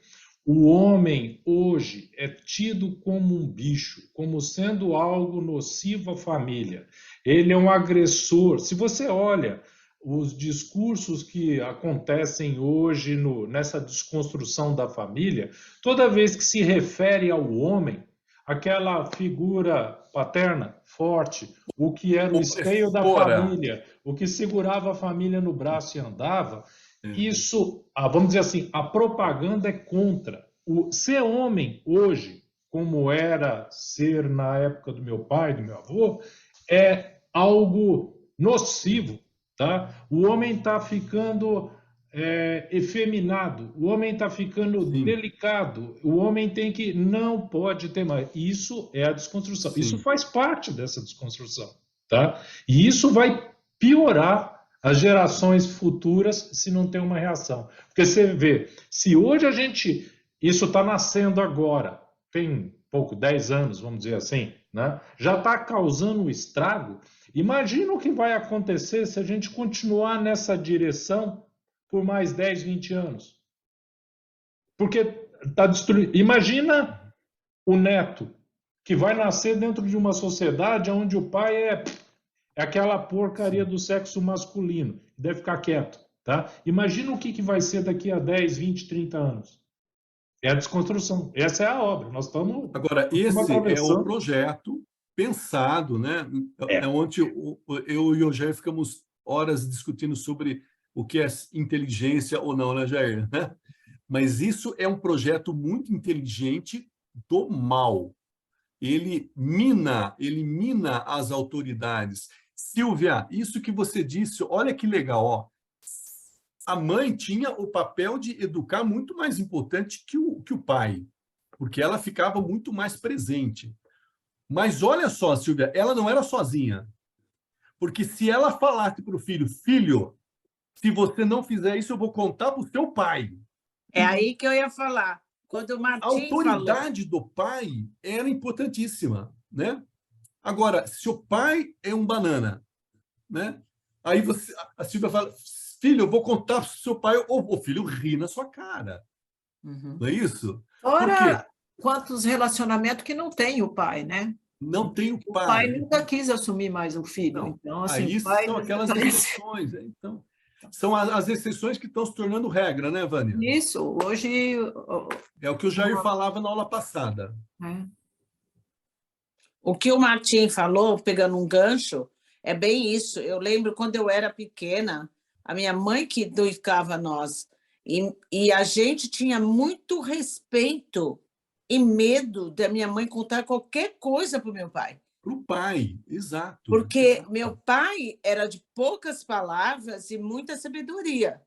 o homem hoje é tido como um bicho, como sendo algo nocivo à família. Ele é um agressor. Se você olha os discursos que acontecem hoje nessa desconstrução da família, toda vez que se refere ao homem, aquela figura paterna, forte, o que era o esteio da família, o que segurava a família no braço e andava, isso, vamos dizer assim, a propaganda é contra. Ser homem hoje, como era ser na época do meu pai, do meu avô, é algo nocivo. Tá? O homem está ficando efeminado, o homem está ficando delicado, o homem não pode ter mais. Isso é a desconstrução. Isso faz parte dessa desconstrução. Tá? E isso vai piorar as gerações futuras se não tem uma reação. Porque você vê, se hoje isso está nascendo agora, tem pouco, 10 anos, vamos dizer assim, né? Já está causando um estrago. Imagina o que vai acontecer se a gente continuar nessa direção por mais 10, 20 anos. Porque está destruindo. Imagina o neto, que vai nascer dentro de uma sociedade onde o pai é aquela porcaria do sexo masculino, deve ficar quieto. Tá? Imagina o que vai ser daqui a 10, 20, 30 anos. É a desconstrução. Essa é a obra. Nós estamos... Agora, esse é o projeto pensado, né? Onde eu e o Jair ficamos horas discutindo sobre o que é inteligência ou não, né, Jair? Mas isso é um projeto muito inteligente do mal. Ele mina as autoridades. Silvia, isso que você disse, olha que legal, ó. A mãe tinha o papel de educar muito mais importante que o pai, porque ela ficava muito mais presente. Mas olha só, Silvia, ela não era sozinha. Porque se ela falasse para o filho, se você não fizer isso, eu vou contar para o seu pai. É aí que eu ia falar. Quando o Martim a autoridade do pai era importantíssima, né? Agora, se o pai é um banana, né? Aí a Silvia fala, filho, eu vou contar para o seu pai, ou o filho ri na sua cara. Não é isso? Ora, quantos relacionamentos que não tem o pai, né? Não tem o pai. O pai nunca quis assumir mais um filho. Não. Então, assim, aí pai são aquelas exceções. Então, são as exceções que estão se tornando regra, né, Vânia? Isso, hoje... É o que o Jair falava na aula passada. O que o Martim falou, pegando um gancho, é bem isso. Eu lembro quando eu era pequena, a minha mãe que educava nós, e a gente tinha muito respeito e medo da minha mãe contar qualquer coisa para o meu pai. Para o pai, exato. Porque meu pai era de poucas palavras e muita sabedoria.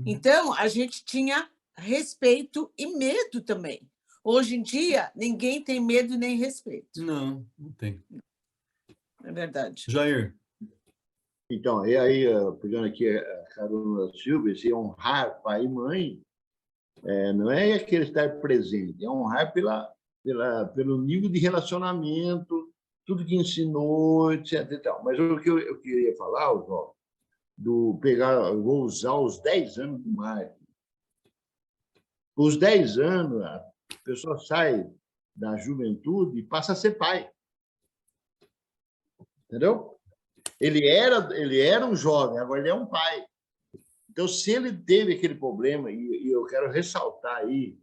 Então, a gente tinha respeito e medo também. Hoje em dia, ninguém tem medo nem respeito. Não, não tem. É verdade. Jair. Então, e aí, pegando aqui a carona da Silvia, se honrar pai e mãe, não é aquele estar presente, é honrar pelo nível de relacionamento, tudo que ensinou, etc. E tal. Mas o que eu queria falar, Oswaldo, eu vou usar os 10 anos do Marcos. Os 10 anos, a pessoa sai da juventude e passa a ser pai. Entendeu? Ele era um jovem, agora ele é um pai. Então, se ele teve aquele problema, e eu quero ressaltar aí,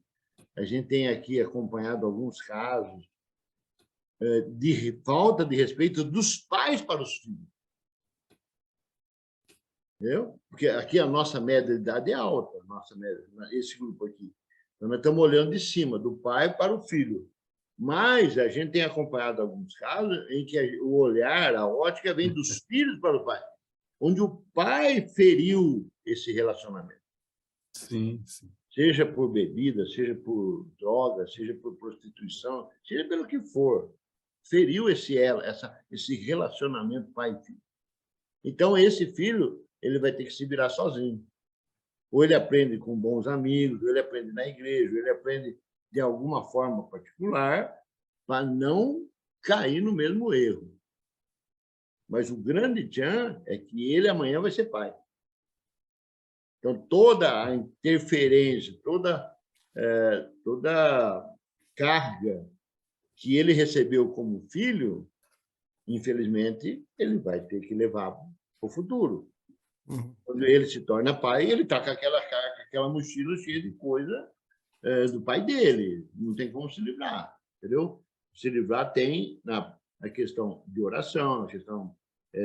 a gente tem aqui acompanhado alguns casos de falta de respeito dos pais para os filhos. Entendeu? Porque aqui a nossa média de idade é alta, esse grupo aqui. Então, nós estamos olhando de cima, do pai para o filho. Mas a gente tem acompanhado alguns casos em que o olhar, a ótica, vem dos filhos para o pai, onde o pai feriu esse relacionamento. Sim, sim. Seja por bebida, seja por droga, seja por prostituição, seja pelo que for. Feriu esse relacionamento pai e filho. Então, esse filho ele vai ter que se virar sozinho. Ou ele aprende com bons amigos, ou ele aprende na igreja, ou ele aprende de alguma forma particular para não cair no mesmo erro. Mas o grande tchan é que ele amanhã vai ser pai. Então, toda a interferência, toda carga que ele recebeu como filho, infelizmente, ele vai ter que levar para o futuro. Quando ele se torna pai, ele está com aquela mochila cheia de coisa do pai dele. Não tem como se livrar, entendeu? Se livrar tem na questão de oração, na questão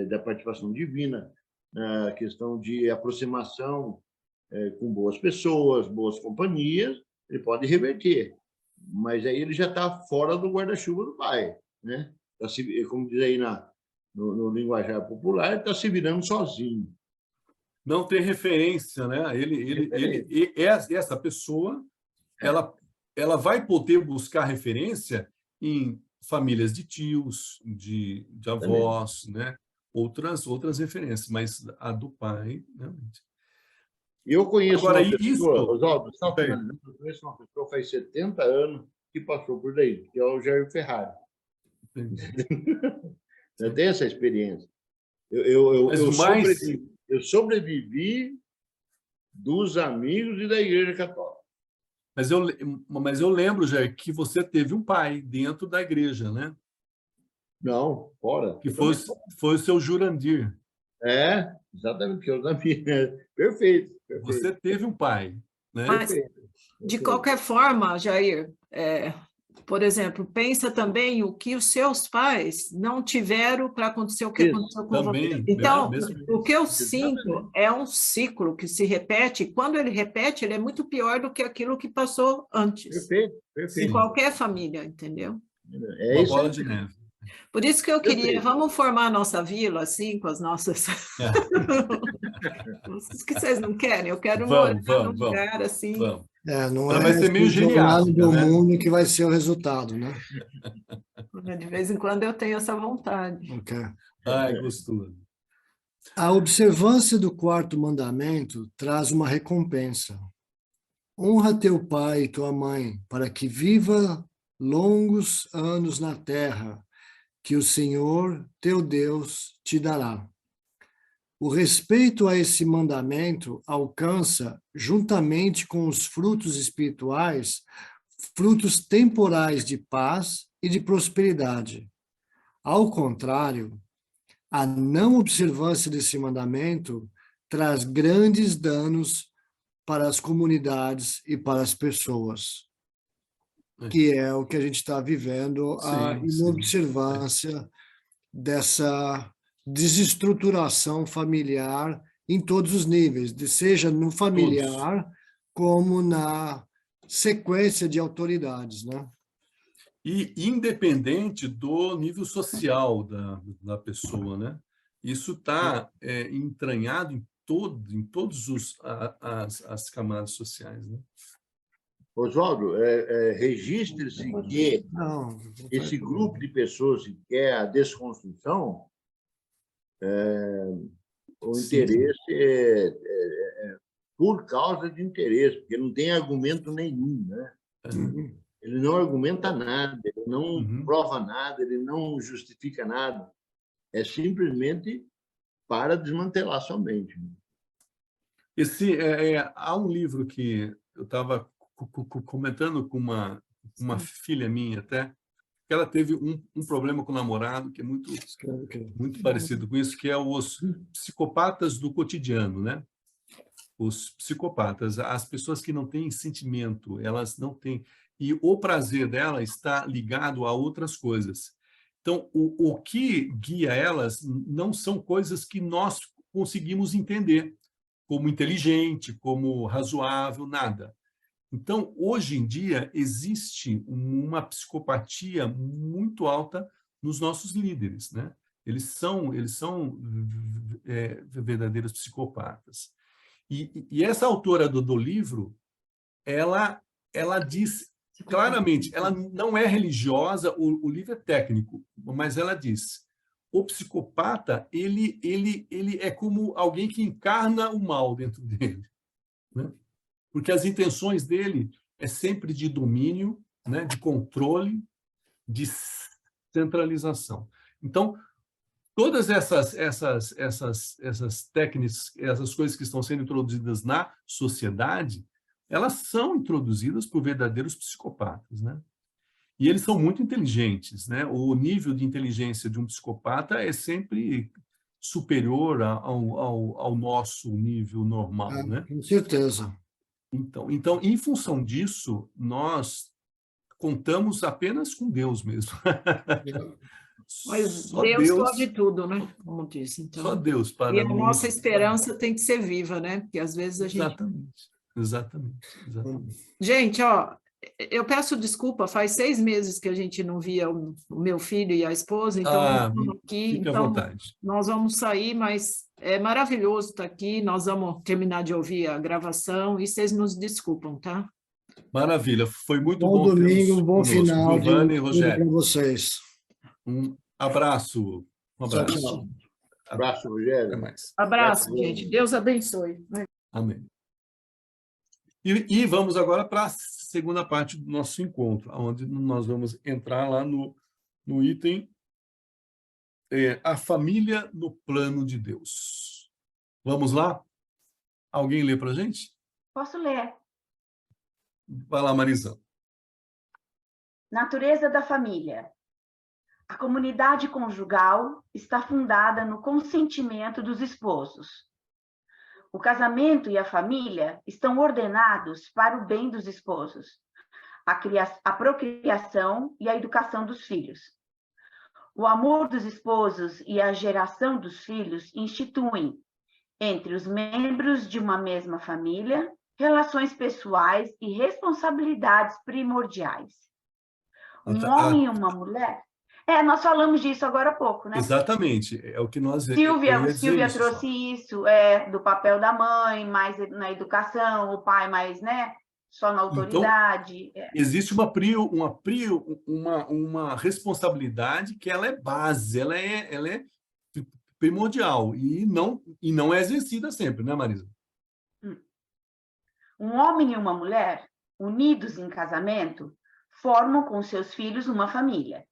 da participação divina, na questão de aproximação com boas pessoas, boas companhias, ele pode reverter. Mas aí ele já está fora do guarda-chuva do pai, né? Como diz aí no linguajar popular, ele está se virando sozinho. Não tem referência, né? Essa pessoa, ela vai poder buscar referência em famílias de tios, de avós, né? Outras referências, mas a do pai, realmente. Eu conheço Agora, uma pessoa, Oswaldo, eu conheço uma pessoa faz 70 anos que passou por daí, que é o Jair Ferrari. Eu tenho essa experiência. Eu sobrevivi dos amigos e da Igreja Católica. Mas eu lembro, Jair, que você teve um pai dentro da igreja, né? Não, fora. Que foi o seu Jurandir. Exatamente, que eu sabia. Perfeito. Você teve um pai, né? Mas, de qualquer forma, Jair, por exemplo, pensa também o que os seus pais não tiveram para acontecer o que aconteceu com você. Então, o que eu sinto é um ciclo que se repete. Quando ele repete, ele é muito pior do que aquilo que passou antes. Perfeito. Em qualquer família, entendeu? É uma bola de neve. Por isso que eu queria, vamos formar a nossa vila, assim, com as nossas... Os que vocês não querem, eu quero morar num lugar assim... Não vai ser meio geriátrica, do né? mundo que vai ser o resultado, né? De vez em quando eu tenho essa vontade. Okay. Ai, gostoso. A observância do quarto mandamento traz uma recompensa. Honra teu pai e tua mãe, para que viva longos anos na terra, que o Senhor, teu Deus, te dará. O respeito a esse mandamento alcança, juntamente com os frutos espirituais, frutos temporais de paz e de prosperidade. Ao contrário, a não observância desse mandamento traz grandes danos para as comunidades e para as pessoas, que é o que a gente está vivendo, a inobservância dessa desestruturação familiar em todos os níveis, seja no familiar como na sequência de autoridades, né? E independente do nível social da pessoa, né? Isso está entranhado em em todos as camadas sociais, né? Oswaldo, registre-se que Não, esse grupo de pessoas que quer a desconstrução, o Sim. interesse é por causa de interesse, porque não tem argumento nenhum, né? Uhum. Ele não argumenta nada, ele não Uhum. prova nada, ele não justifica nada. É simplesmente para desmantelar somente. Há um livro que eu estava comentando com uma filha minha até, que ela teve um problema com o namorado que é muito parecido com isso, que é os psicopatas do cotidiano, né? Os psicopatas, as pessoas que não têm sentimento, elas não têm... E o prazer dela está ligado a outras coisas. Então, o que guia elas não são coisas que nós conseguimos entender, como inteligente, como razoável, nada. Então, hoje em dia, existe uma psicopatia muito alta nos nossos líderes, né? Eles são verdadeiros psicopatas. E essa autora do livro, ela diz claramente, ela não é religiosa, o livro é técnico, mas ela diz, o psicopata, ele é como alguém que encarna o mal dentro dele, né? Porque as intenções dele sempre de domínio, né, de controle, de centralização. Então, todas essas técnicas, essas coisas que estão sendo introduzidas na sociedade, elas são introduzidas por verdadeiros psicopatas, né? E eles são muito inteligentes, né? O nível de inteligência de um psicopata é sempre superior ao nosso nível normal, né? Com certeza. Então, em função disso, nós contamos apenas com Deus mesmo. Mas Só Deus Deus, pode tudo, né? Como disse. Então, só Deus e para a nossa nos... esperança tem que ser viva, né? Porque às vezes a gente... Exatamente. Gente, ó, eu peço desculpa, faz 6 meses que a gente não via o meu filho e a esposa, então nós estamos aqui, fique à então vontade. nós vamos sair, mas é maravilhoso estar aqui, nós vamos terminar de ouvir a gravação e vocês nos desculpam, tá? Maravilha, foi muito Bom bom domingo, tê-los bom conosco. final de Giovana e tudo Rogério, para vocês. um abraço. Um Tchau, abraço. tchau. Abraço, Até Rogério. mais. Abraço, gente. Deus abençoe. Amém. E vamos agora para a segunda parte do nosso encontro, onde nós vamos entrar lá no item a família no plano de Deus. Vamos lá? Alguém lê para a gente? Posso ler? Vai lá, Marizão. Natureza da família. A comunidade conjugal está fundada no consentimento dos esposos. O casamento e a família estão ordenados para o bem dos esposos, a procriação e a educação dos filhos. O amor dos esposos e a geração dos filhos instituem, entre os membros de uma mesma família, relações pessoais e responsabilidades primordiais. Um homem e uma mulher... nós falamos disso agora há pouco, né? Exatamente, é o que nós... Silvia trouxe isso, do papel da mãe, mais na educação, o pai mais, né, só na autoridade. Então, existe uma responsabilidade que ela é base, ela é primordial e não é exercida sempre, né, Marisa? Um homem e uma mulher, unidos em casamento, formam com seus filhos uma família.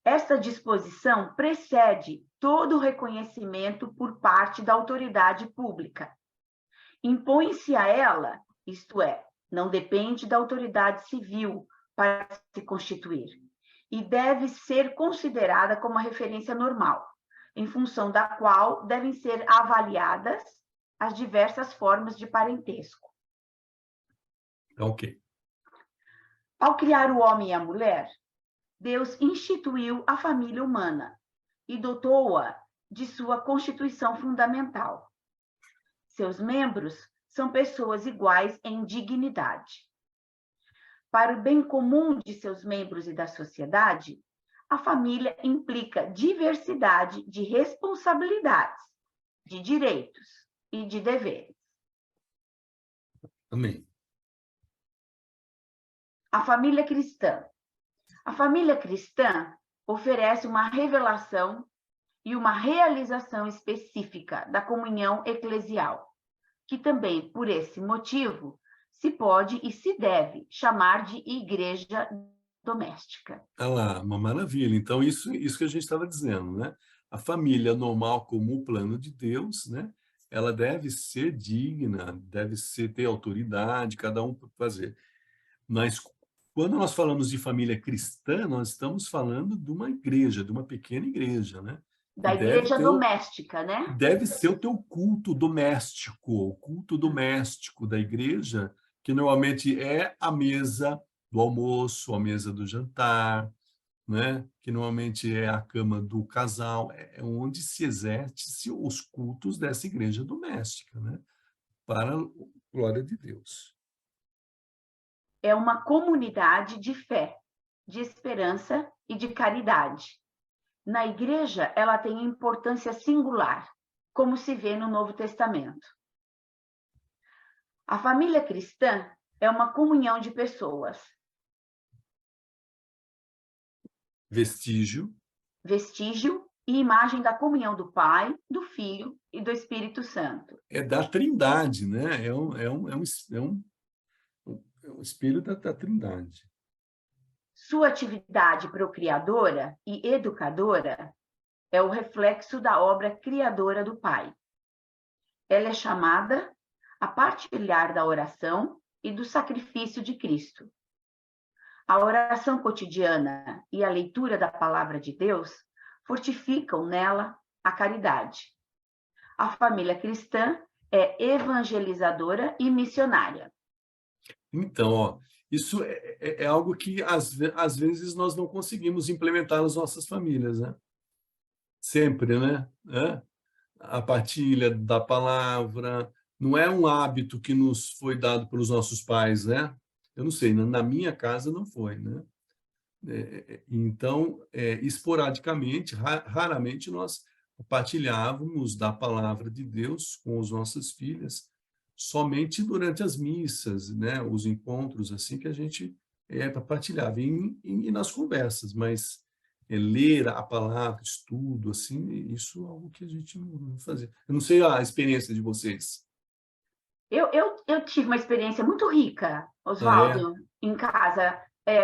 Esta disposição precede todo o reconhecimento por parte da autoridade pública. Impõe-se a ela, isto é, não depende da autoridade civil para se constituir, e deve ser considerada como uma referência normal, em função da qual devem ser avaliadas as diversas formas de parentesco. Ok. Ao criar o homem e a mulher, Deus instituiu a família humana e dotou-a de sua constituição fundamental. Seus membros são pessoas iguais em dignidade. Para o bem comum de seus membros e da sociedade, a família implica diversidade de responsabilidades, de direitos e de deveres. Amém. A família cristã. A família cristã oferece uma revelação e uma realização específica da comunhão eclesial, que também, por esse motivo, se pode e se deve chamar de igreja doméstica. Olha lá, uma maravilha. Então, isso que a gente estava dizendo, né? A família normal, como o plano de Deus, né? Ela deve ser digna, ter autoridade, cada um para fazer. Mas quando nós falamos de família cristã, nós estamos falando de uma igreja, de uma pequena igreja, né? Da igreja doméstica, né? Deve ser o teu culto doméstico, o culto doméstico da igreja, que normalmente é a mesa do almoço, a mesa do jantar, né? Que normalmente é a cama do casal, é onde se exerce os cultos dessa igreja doméstica, né? Para a glória de Deus. É uma comunidade de fé, de esperança e de caridade. Na igreja, ela tem importância singular, como se vê no Novo Testamento. A família cristã é uma comunhão de pessoas. Vestígio E imagem da comunhão do Pai, do Filho e do Espírito Santo. É da Trindade, né? É um espelho da Trindade. Sua atividade procriadora e educadora é o reflexo da obra criadora do Pai. Ela é chamada a partilhar da oração e do sacrifício de Cristo. A oração cotidiana e a leitura da palavra de Deus fortificam nela a caridade. A família cristã é evangelizadora e missionária. Então, ó, isso é algo que, às vezes, nós não conseguimos implementar nas nossas famílias, né? Sempre, né? A partilha da palavra não é um hábito que nos foi dado pelos nossos pais, né? Eu não sei, na minha casa não foi, né? Então, esporadicamente, raramente nós compartilhávamos da palavra de Deus com as nossas filhas, somente durante as missas, né? Os encontros assim que a gente compartilhava e nas conversas, mas ler a palavra, estudo, assim, isso é algo que a gente não fazia. Eu não sei a experiência de vocês. Eu tive uma experiência muito rica, Oswaldo, em casa,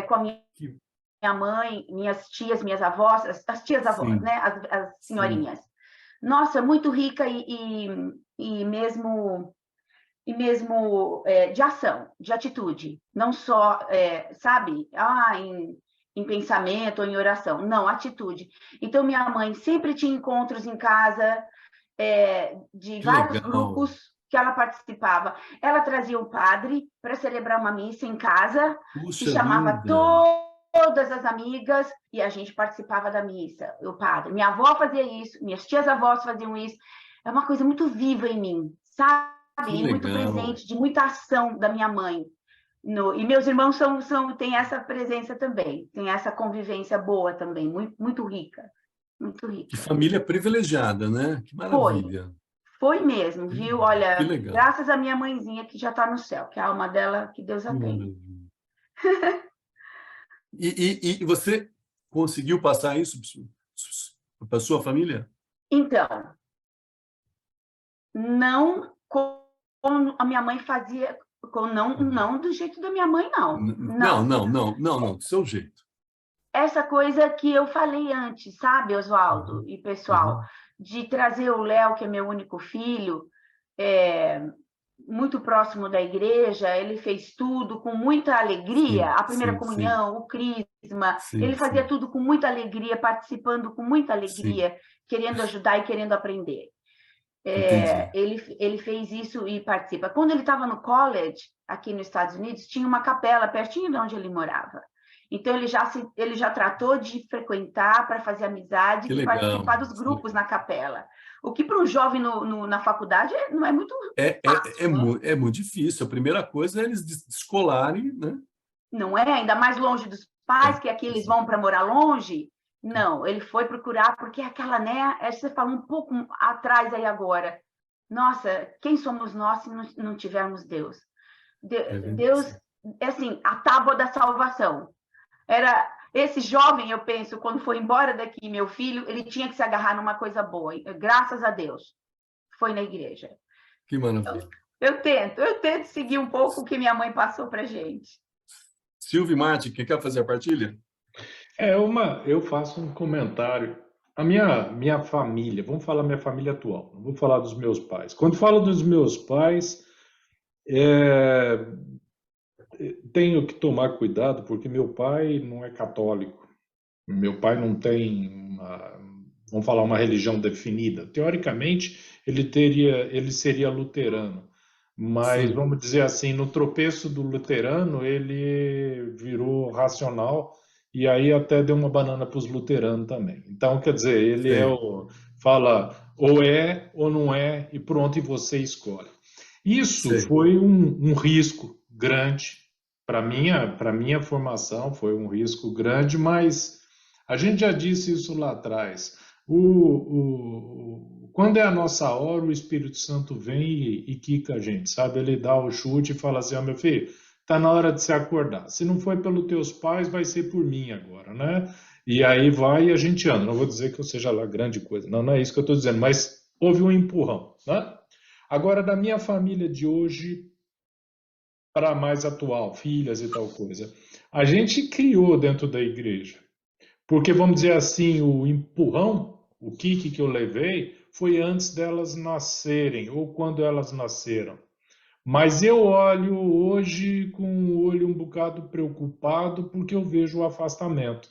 com a minha mãe, minhas tias, minhas avós, as tias-avós, né? As senhorinhas. Sim. Nossa, muito rica e mesmo de ação, de atitude. Não só, sabe, em pensamento ou em oração. Não, atitude. Então, minha mãe sempre tinha encontros em casa de vários grupos que ela participava. Ela trazia o padre para celebrar uma missa em casa, que chamava todas as amigas, e a gente participava da missa, o padre. Minha avó fazia isso, minhas tias-avós faziam isso. É uma coisa muito viva em mim, sabe? E muito presente, de muita ação da minha mãe. E meus irmãos têm essa presença também, tem essa convivência boa também, muito, muito rica. Muito rica. Que família privilegiada, né? Que maravilha. Foi mesmo, viu? Olha, graças à minha mãezinha que já está no céu, que a alma dela, que Deus a tenha. E você conseguiu passar isso para a sua família? Então, não como a minha mãe fazia, não do jeito da minha mãe, não. Não, do seu jeito. Essa coisa que eu falei antes, sabe, Oswaldo e pessoal, de trazer o Léo, que é meu único filho, muito próximo da igreja, ele fez tudo com muita alegria, a primeira comunhão, o crisma, ele fazia tudo com muita alegria, participando com muita alegria, querendo ajudar e querendo aprender. Ele fez isso e participa. Quando ele estava no college, aqui nos Estados Unidos, tinha uma capela pertinho de onde ele morava. Então, ele já tratou de frequentar para fazer amizade e participar dos grupos na capela. O que para um jovem na faculdade não é muito fácil, é muito difícil. A primeira coisa é eles descolarem, né? Não é? Ainda mais longe dos pais, que aqui eles vão para morar longe. Não, ele foi procurar, porque aquela, né? Você falou um pouco atrás aí agora, Nossa, quem somos nós se não tivermos Deus? verdade. Deus, é assim, a tábua da salvação. Era esse jovem, eu penso, quando foi embora daqui, meu filho, ele tinha que se agarrar numa coisa boa. Graças a Deus, foi na igreja. Que maravilha. Eu tento seguir um pouco o que minha mãe passou para gente. Silvio e Mate, quem quer fazer a partilha? Eu faço um comentário. A minha família, vamos falar minha família atual, não vou falar dos meus pais. Quando falo dos meus pais, tenho que tomar cuidado, porque meu pai não é católico. Meu pai não tem vamos falar, uma religião definida. Teoricamente, ele seria luterano. Mas, Sim. vamos dizer assim, no tropeço do luterano, ele virou racional e aí até deu uma banana para os luteranos também. Então, quer dizer, ele fala ou é ou não é e pronto, e você escolhe. Isso Sei. foi um risco grande para minha formação, foi um risco grande, mas a gente já disse isso lá atrás. Quando é a nossa hora, o Espírito Santo vem e quica a gente, sabe? Ele dá o chute e fala assim, meu filho, tá na hora de se acordar. Se não foi pelos teus pais, vai ser por mim agora, né? E aí vai e a gente anda. Não vou dizer que eu seja lá grande coisa, não é isso que eu estou dizendo, mas houve um empurrão, né? Agora, da minha família de hoje para a mais atual, filhas e tal coisa, a gente criou dentro da igreja. Porque, vamos dizer assim, o empurrão, o kick que eu levei, foi antes delas nascerem, ou quando elas nasceram. Mas eu olho hoje com o olho um bocado preocupado, porque eu vejo o afastamento.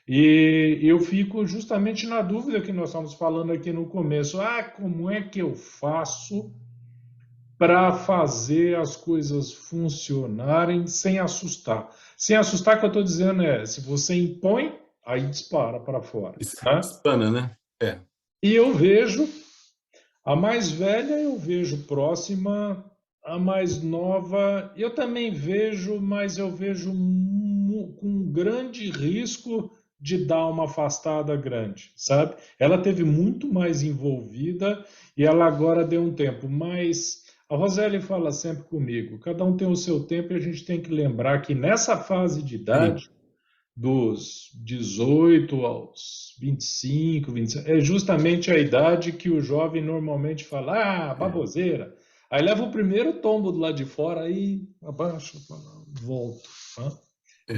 E eu fico justamente na dúvida que nós estamos falando aqui no começo. Como é que eu faço para fazer as coisas funcionarem sem assustar? Sem assustar, que eu estou dizendo se você impõe, aí dispara para fora. Né? Hispana, né? E eu vejo, a mais velha eu vejo próxima, a mais nova eu também vejo, mas eu vejo com um grande risco de dar uma afastada grande, sabe? Ela teve muito mais envolvida e ela agora deu um tempo, mas a Roseli fala sempre comigo, cada um tem o seu tempo e a gente tem que lembrar que nessa fase de idade, dos 18 aos 25, 26, é justamente a idade que o jovem normalmente fala, baboseira. Aí leva o primeiro tombo do lado de fora, aí abaixa, volta. Né?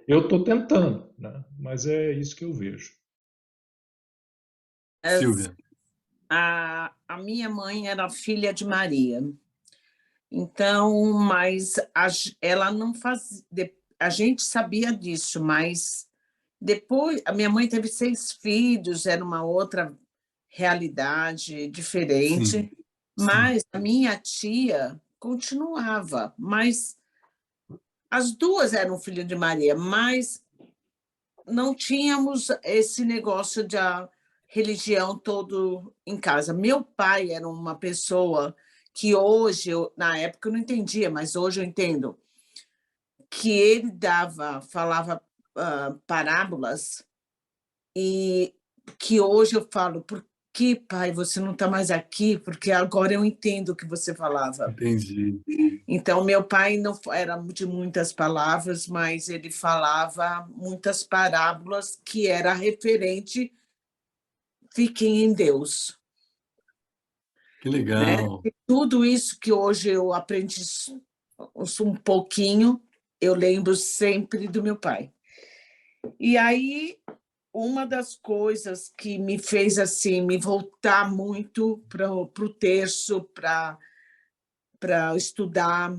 Eu estou tentando, né? Mas é isso que eu vejo. Silvia. A minha mãe era filha de Maria. Então, mas ela não fazia... A gente sabia disso, mas depois... A minha mãe teve 6 filhos, era uma outra realidade diferente. Sim. Mas a minha tia continuava. Mas as duas eram filhas de Maria, mas não tínhamos esse negócio de religião todo em casa. Meu pai era uma pessoa que hoje, na época eu não entendia, mas hoje eu entendo, que ele falava parábolas e que hoje eu falo, por que, pai, você não está mais aqui? Porque agora eu entendo o que você falava. Entendi. Então, meu pai não era de muitas palavras, mas ele falava muitas parábolas que era referente, fiquem em Deus. Que legal. Né? Tudo isso que hoje eu aprendi um pouquinho, eu lembro sempre do meu pai. E aí, uma das coisas que me fez assim me voltar muito para o terço, para estudar,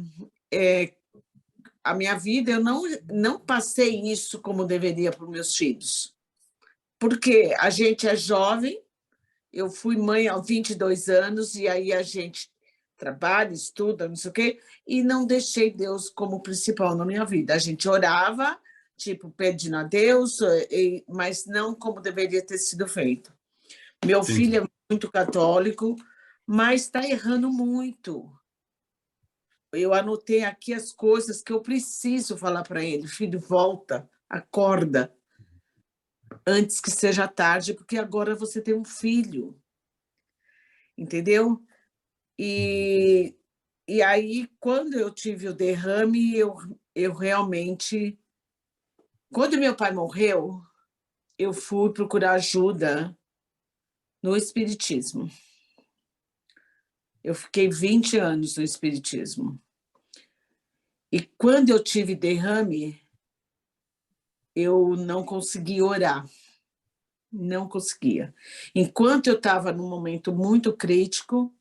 a minha vida, eu não passei isso como deveria para os meus filhos. Porque a gente é jovem, eu fui mãe aos 22 anos, e aí a gente trabalha, estuda, não sei o quê, e não deixei Deus como principal na minha vida. A gente orava, tipo, pedindo a Deus, mas não como deveria ter sido feito. Meu filho é muito católico, mas está errando muito. Eu anotei aqui as coisas que eu preciso falar para ele. Filho, volta, acorda, antes que seja tarde, porque agora você tem um filho. Entendeu? E aí, quando eu tive o derrame, eu realmente... Quando meu pai morreu, eu fui procurar ajuda no espiritismo. Eu fiquei 20 anos no espiritismo. E quando eu tive derrame, eu não conseguia orar. Não conseguia. Enquanto eu estava num momento muito crítico,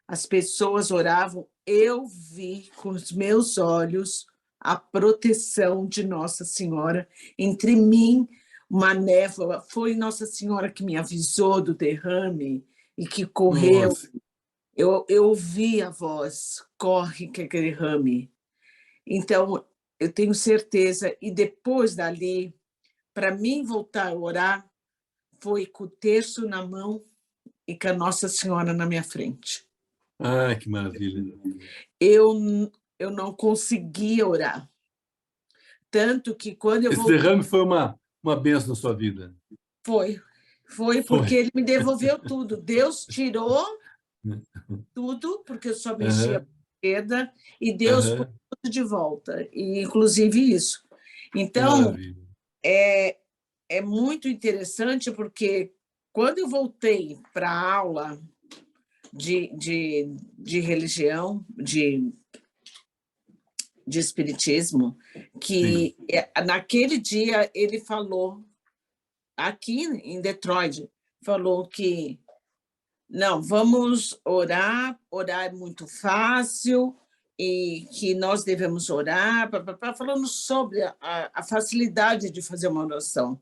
as pessoas oravam, eu vi com os meus olhos a proteção de Nossa Senhora entre mim, uma névoa. Foi Nossa Senhora que me avisou do derrame e que correu. Nossa, Eu ouvi a voz, corre que é derrame. Então, eu tenho certeza, e depois dali, para mim voltar a orar, foi com o terço na mão e com a Nossa Senhora na minha frente. ai, que maravilha. Eu não conseguia orar. Tanto que quando eu Esse voltei... derrame foi uma bênção na sua vida. Foi porque ele me devolveu tudo. Deus tirou tudo, porque eu só mexia Aham, para a esquerda, e Deus pôs aham, tudo de volta, e inclusive isso. que Então, maravilha. é muito interessante, porque quando eu voltei para a aula de religião, de espiritismo, que naquele dia ele falou, aqui em Detroit, falou que não, vamos orar é muito fácil, e que nós devemos orar, falando sobre a facilidade de fazer uma oração.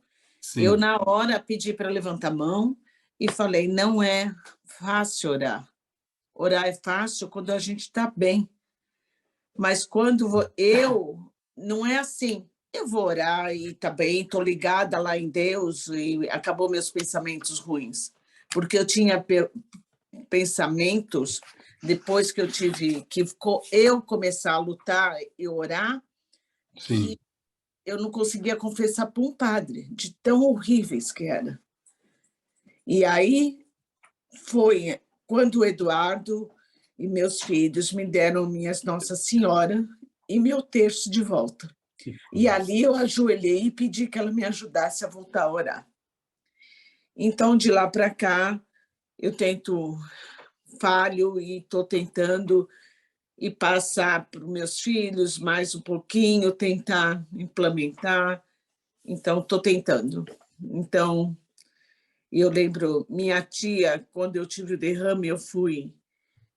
Eu, Sim. na hora, pedi para levantar a mão e falei, não é fácil orar. Orar é fácil quando a gente está bem. Mas quando não é assim. Eu vou orar e está bem, estou ligada lá em Deus e acabou meus pensamentos ruins. Porque eu tinha pensamentos, depois que eu tive que eu começar a lutar e orar, Sim. que eu não conseguia confessar para um padre, de tão horríveis que era. E aí foi quando o Eduardo e meus filhos me deram minhas Nossa Senhora e meu terço de volta. E ali eu ajoelhei e pedi que ela me ajudasse a voltar a orar. Então, de lá para cá, eu falho e estou tentando e passar para os meus filhos mais um pouquinho, tentar implementar. Então, estou tentando. Então, eu lembro, minha tia, quando eu tive o derrame, eu fui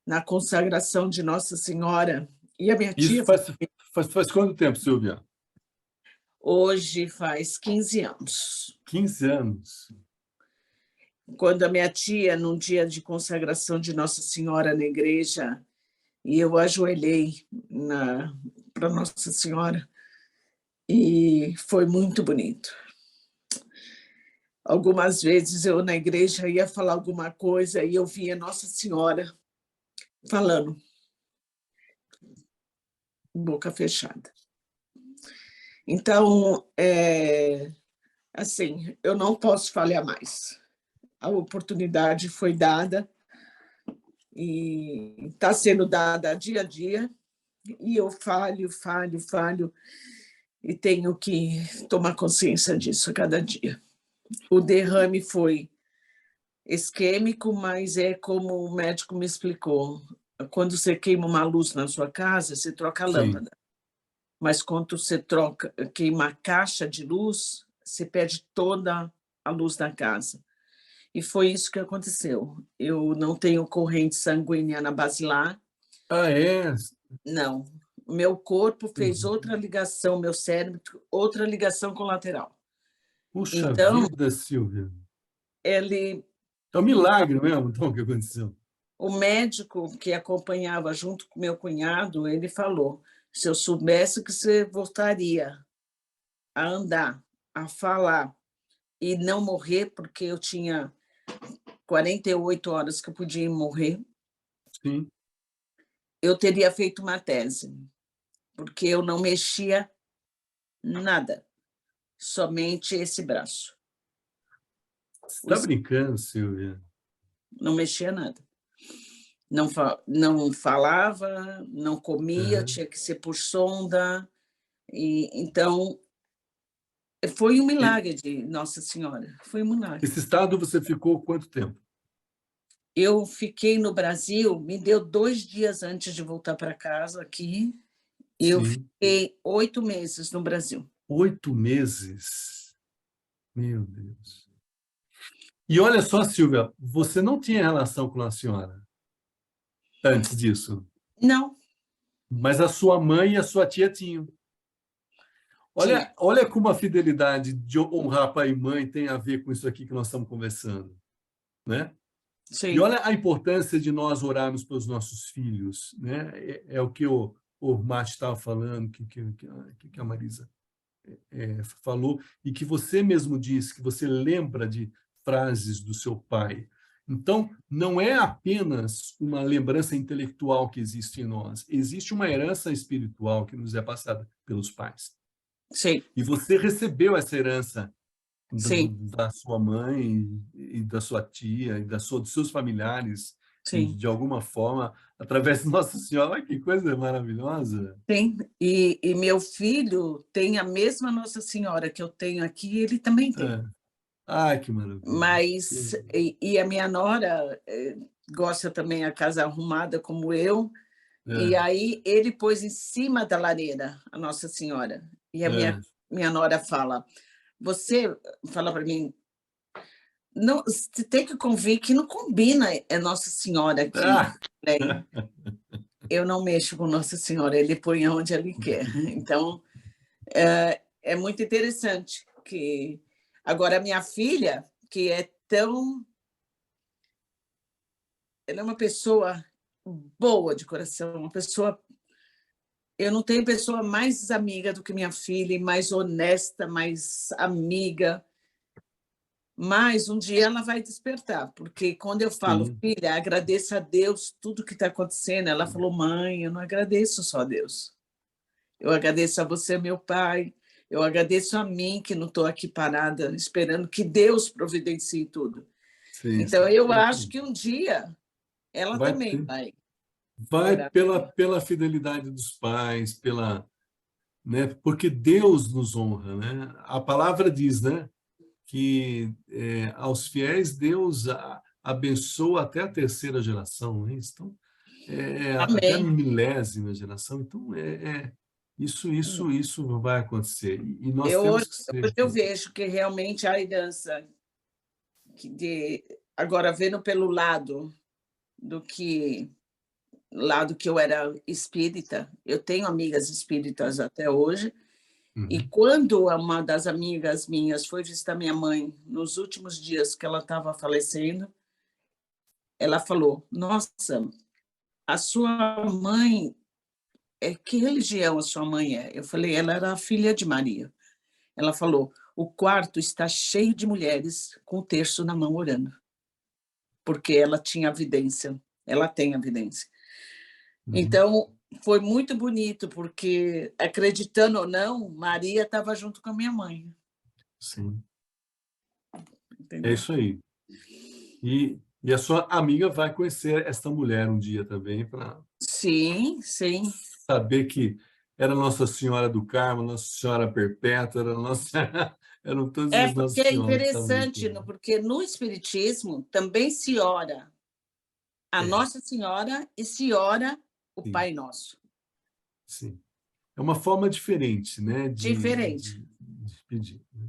na consagração de Nossa Senhora, e a minha Isso tia faz quanto tempo, Silvia? hoje faz 15 anos. 15 anos. Quando a minha tia, num dia de consagração de Nossa Senhora na igreja, e eu ajoelhei para Nossa Senhora, e foi muito bonito. Algumas vezes eu na igreja ia falar alguma coisa e eu via Nossa Senhora falando, boca fechada. Então, assim, eu não posso falhar mais. A oportunidade foi dada e está sendo dada dia a dia, e eu falho, e tenho que tomar consciência disso a cada dia. O derrame foi isquêmico, mas é como o médico me explicou. Quando você queima uma luz na sua casa, você troca a lâmpada. Mas quando você queima a caixa de luz, você perde toda a luz da casa. E foi isso que aconteceu. Eu não tenho corrente sanguínea na basilar. Ah, é? Não. Meu corpo fez outra ligação, meu cérebro, outra ligação colateral. Puxa Então, vida, Silvia. ele... É um milagre mesmo, então, que aconteceu. O médico que acompanhava junto com meu cunhado, ele falou, se eu soubesse que você voltaria a andar, a falar e não morrer, porque eu tinha 48 horas que eu podia morrer, Sim. eu teria feito uma tese, porque eu não mexia nada, somente esse braço. Você está brincando, Silvia? Não mexia nada. não falava, não comia, Uhum. tinha que ser por sonda. E então foi um milagre de Nossa Senhora, foi um milagre. Esse estado você ficou quanto tempo? Eu fiquei no Brasil, me deu 2 dias antes de voltar para casa aqui, e eu Sim. fiquei 8 meses no Brasil. 8 meses. Meu Deus. E olha só, Silvia, você não tinha relação com a senhora antes disso, Não, mas a sua mãe e a sua tia tinham. tinha. Olha como a fidelidade de honrar pai e mãe tem a ver com isso aqui que nós estamos conversando, né? E Sim, olha a importância de nós orarmos pelos nossos filhos, né? É o que o Mate estava falando, que a Marisa falou, e que você mesmo disse, que você lembra de frases do seu pai. Então, não é apenas uma lembrança intelectual que existe em nós, existe uma herança espiritual que nos é passada pelos pais. sim, E você recebeu essa herança sim, da sua mãe e da sua tia e dos seus familiares, sim, de alguma forma, através de Nossa Senhora. Olha que coisa maravilhosa! sim. E meu filho tem a mesma Nossa Senhora que eu tenho aqui, ele também tem. É. Ai, que maravilha! Mas, e a minha nora gosta também a casa arrumada como eu, e É, aí ele pôs em cima da lareira a Nossa Senhora. E a é. minha nora fala, você fala para mim, não, você tem que convir que não combina é Nossa Senhora aqui. Ah! Né? Eu não mexo com Nossa Senhora, ele põe onde ele quer. Então, é muito interessante que agora a minha filha, que é tão, ela é uma pessoa boa de coração, uma pessoa, eu não tenho pessoa mais amiga do que minha filha, e mais honesta, mais amiga. Mas um dia ela vai despertar, porque quando eu falo, Sim. filha, agradeça a Deus tudo que está acontecendo, ela falou, mãe, eu não agradeço só a Deus. Eu agradeço a você, meu pai, eu agradeço a mim, que não estou aqui parada, esperando que Deus providencie tudo. Sim, Então, sim. eu acho que um dia ela Vai também ter. vai Vai orar. pela fidelidade dos pais, né? Porque Deus nos honra, né? A palavra diz, né? Que aos fiéis Deus abençoa até a terceira geração, né? Então, até a Amém. milésima geração. Então, isso vai acontecer. E nós Hoje temos que ser. eu vejo que realmente a herança, agora vendo pelo lado lado que eu era espírita, eu tenho amigas espíritas até hoje, e Uhum. quando uma das amigas minhas foi visitar minha mãe, nos últimos dias que ela estava falecendo, ela falou, nossa, a sua mãe, que religião a sua mãe é? Eu falei, ela era a filha de Maria. Ela falou, o quarto está cheio de mulheres com o terço na mão orando, porque ela tinha evidência, ela tem evidência. Uhum. Então, foi muito bonito, porque, acreditando ou não, Maria estava junto com a minha mãe. Sim. Entendeu? É isso aí. E a sua amiga vai conhecer esta mulher um dia também, para Sim, sim. saber que era Nossa Senhora do Carmo, Nossa Senhora Perpétua, eram todas as Porque Nossas é Senhoras que estavam ali com interessante, ela. porque no Espiritismo também se ora a É, Nossa Senhora e se ora o sim, Pai Nosso. sim. É uma forma diferente, né, Diferente. de pedir, né?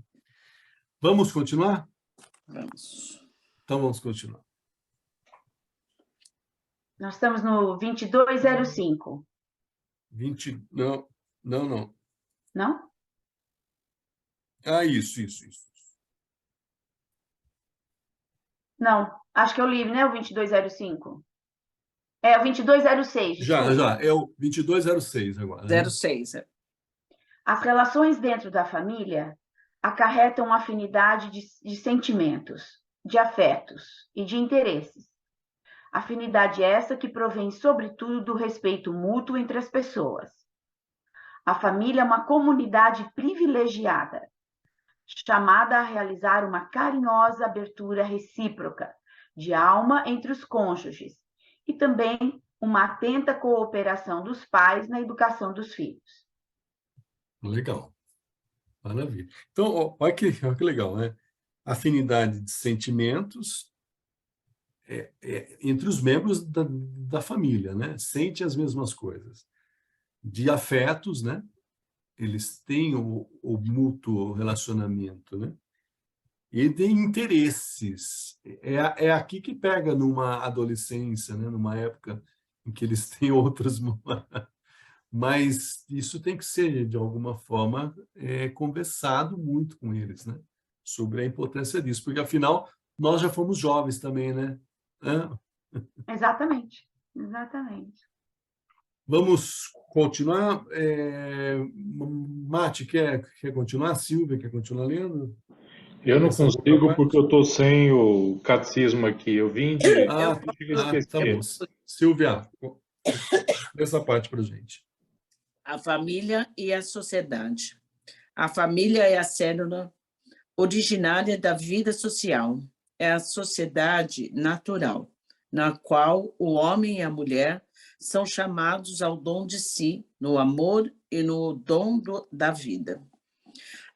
Vamos continuar? Vamos. Então vamos continuar. Nós estamos no 2205, 20, não, não, não. não? Ah, isso. Não, acho que eu li, né, o 2205. É, o 2206, desculpa. Já, é o 2206 agora, né? 06. As relações dentro da família acarretam afinidade de sentimentos, de afetos e de interesses. Afinidade essa que provém, sobretudo, do respeito mútuo entre as pessoas. A família é uma comunidade privilegiada, chamada a realizar uma carinhosa abertura recíproca de alma entre os cônjuges e também uma atenta cooperação dos pais na educação dos filhos. Legal. Maravilha. Então, ó, olha que legal, né? Afinidade de sentimentos entre os membros da família, né? Sente as mesmas coisas. De afetos, né? Eles têm o mútuo relacionamento, né? E de interesses. É aqui que pega numa adolescência, né? Numa época em que eles têm outras... Mas isso tem que ser, de alguma forma, conversado muito com eles, né? Sobre a importância disso, porque, afinal, nós já fomos jovens também, né? Exatamente, exatamente. Vamos continuar. Mate, quer continuar? Silvia, quer continuar lendo? Eu não Essa outra consigo parte? porque eu estou sem o catecismo aqui. Eu vim de... Ah, tá bom. Silvia, essa parte para a gente. A família e a sociedade. A família é a célula originária da vida social. É a sociedade natural, na qual o homem e a mulher são chamados ao dom de si, no amor e no dom da vida.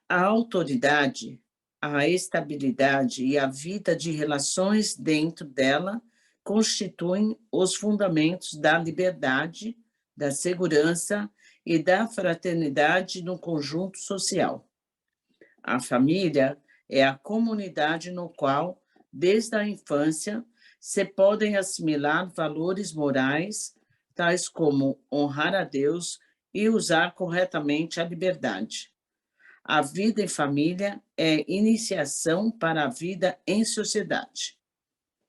A autoridade, a estabilidade e a vida de relações dentro dela constituem os fundamentos da liberdade, da segurança e da fraternidade no conjunto social. A família é a comunidade no qual, desde a infância, se podem assimilar valores morais, tais como honrar a Deus e usar corretamente a liberdade. A vida em família é iniciação para a vida em sociedade.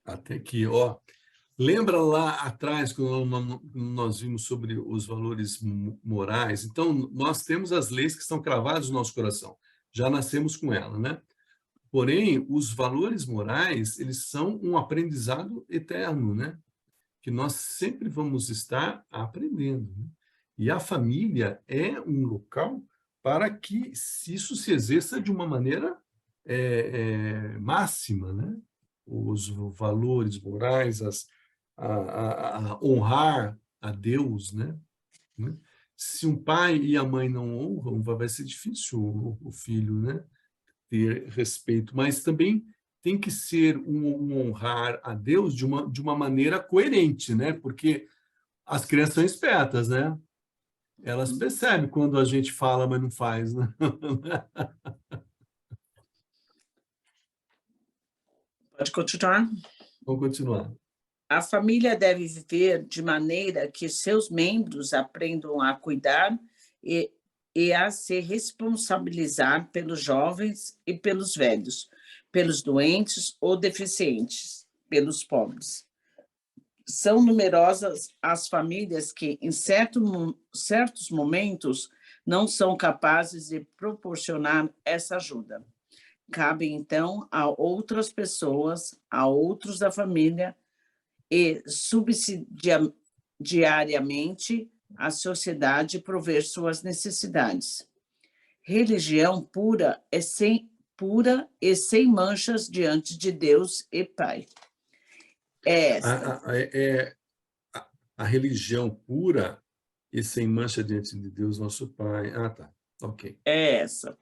Até aqui, ó. Lembra lá atrás, quando nós vimos sobre os valores morais? Então, nós temos as leis que estão cravadas no nosso coração. Já nascemos com ela, né? Porém, os valores morais, eles são um aprendizado eterno, né? Que nós sempre vamos estar aprendendo, né? E a família é um local para que isso se exerça de uma maneira máxima, né? Os valores morais, a honrar a Deus, né? Se um pai e a mãe não honram, vai ser difícil o filho, né, ter respeito, mas também tem que ser um honrar a Deus de uma maneira coerente, né? Porque as crianças são espertas, né? Elas percebem quando a gente fala, mas não faz, né? Pode continuar? Vamos continuar. A família deve viver de maneira que seus membros aprendam a cuidar e a se responsabilizar pelos jovens e pelos velhos, pelos doentes ou deficientes, pelos pobres. São numerosas as famílias que, em certos momentos, não são capazes de proporcionar essa ajuda. Cabe, então, a outras pessoas, a outros da família, e subsidiariamente a sociedade prover suas necessidades. Religião pura e sem manchas diante de Deus e Pai. É esta. A religião pura e sem mancha diante de Deus, nosso Pai. Ah, tá. Ok. É essa.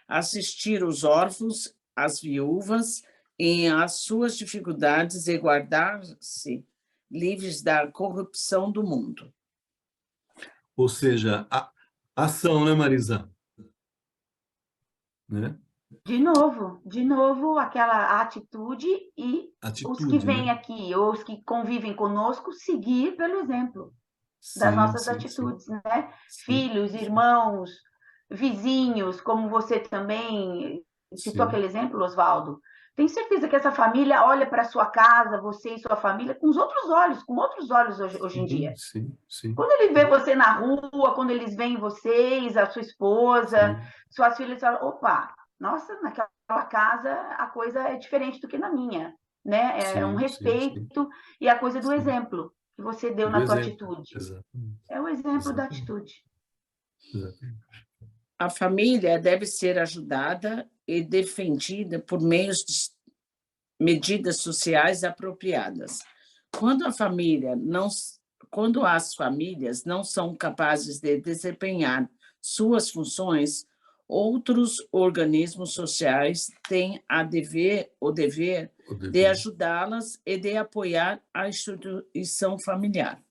Assistir os órfãos, as viúvas, em as suas dificuldades e guardar-se livres da corrupção do mundo. Ou seja, a ação, né, Marisa? Né? De novo, aquela atitude e os que vêm, né, aqui, ou os que convivem conosco, seguir pelo exemplo das nossas atitudes, né? Sim. Filhos, irmãos, vizinhos, como você também citou aquele exemplo, Oswaldo. Tenho certeza que essa família olha para a sua casa, você e sua família, com outros olhos hoje em dia. Sim. Quando ele vê você na rua, quando eles veem vocês, a sua esposa, suas filhas, falam, opa, nossa, naquela casa a coisa é diferente do que na minha, né? É um respeito e a coisa do exemplo que você deu na tua atitude. Exatamente. É o exemplo da atitude. Exatamente. A família deve ser ajudada e defendida por meios de medidas sociais apropriadas, Quando as famílias não são capazes de desempenhar suas funções, outros organismos sociais têm o dever de ajudá-las e de apoiar a instituição familiar.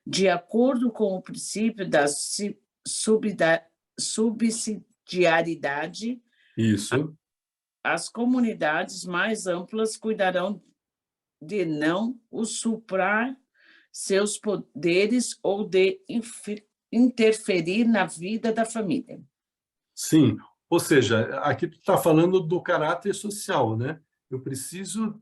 De acordo com o princípio da subsidiariedade, Isso. as comunidades mais amplas cuidarão de não usurpar seus poderes ou de interferir na vida da família. Sim, ou seja, aqui tu está falando do caráter social, né? Eu preciso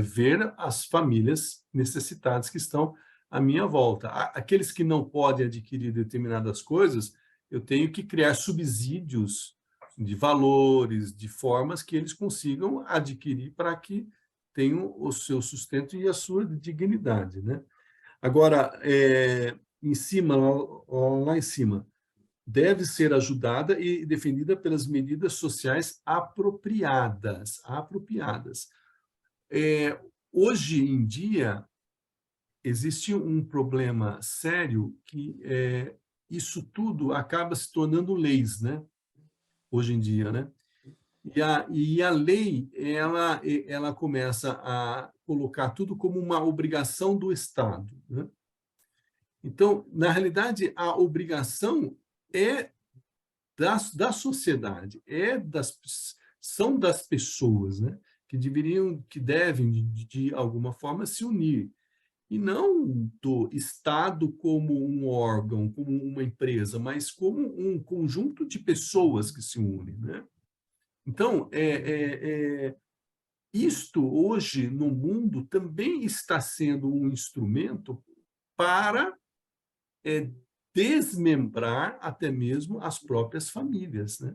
ver as famílias necessitadas que estão à minha volta. Aqueles que não podem adquirir determinadas coisas, eu tenho que criar subsídios de valores, de formas que eles consigam adquirir para que tenham o seu sustento e a sua dignidade, né? Agora, em cima, lá em cima, deve ser ajudada e defendida pelas medidas sociais apropriadas. Hoje em dia, existe um problema sério que isso tudo acaba se tornando leis, né? Hoje em dia, né? E a lei, ela começa a colocar tudo como uma obrigação do Estado, né? Então, na realidade, a obrigação é da sociedade, são das pessoas, né? Que devem, de alguma forma, se unir. E não do Estado como um órgão, como uma empresa, mas como um conjunto de pessoas que se unem, né? Então, isto hoje no mundo também está sendo um instrumento para desmembrar até mesmo as próprias famílias, né?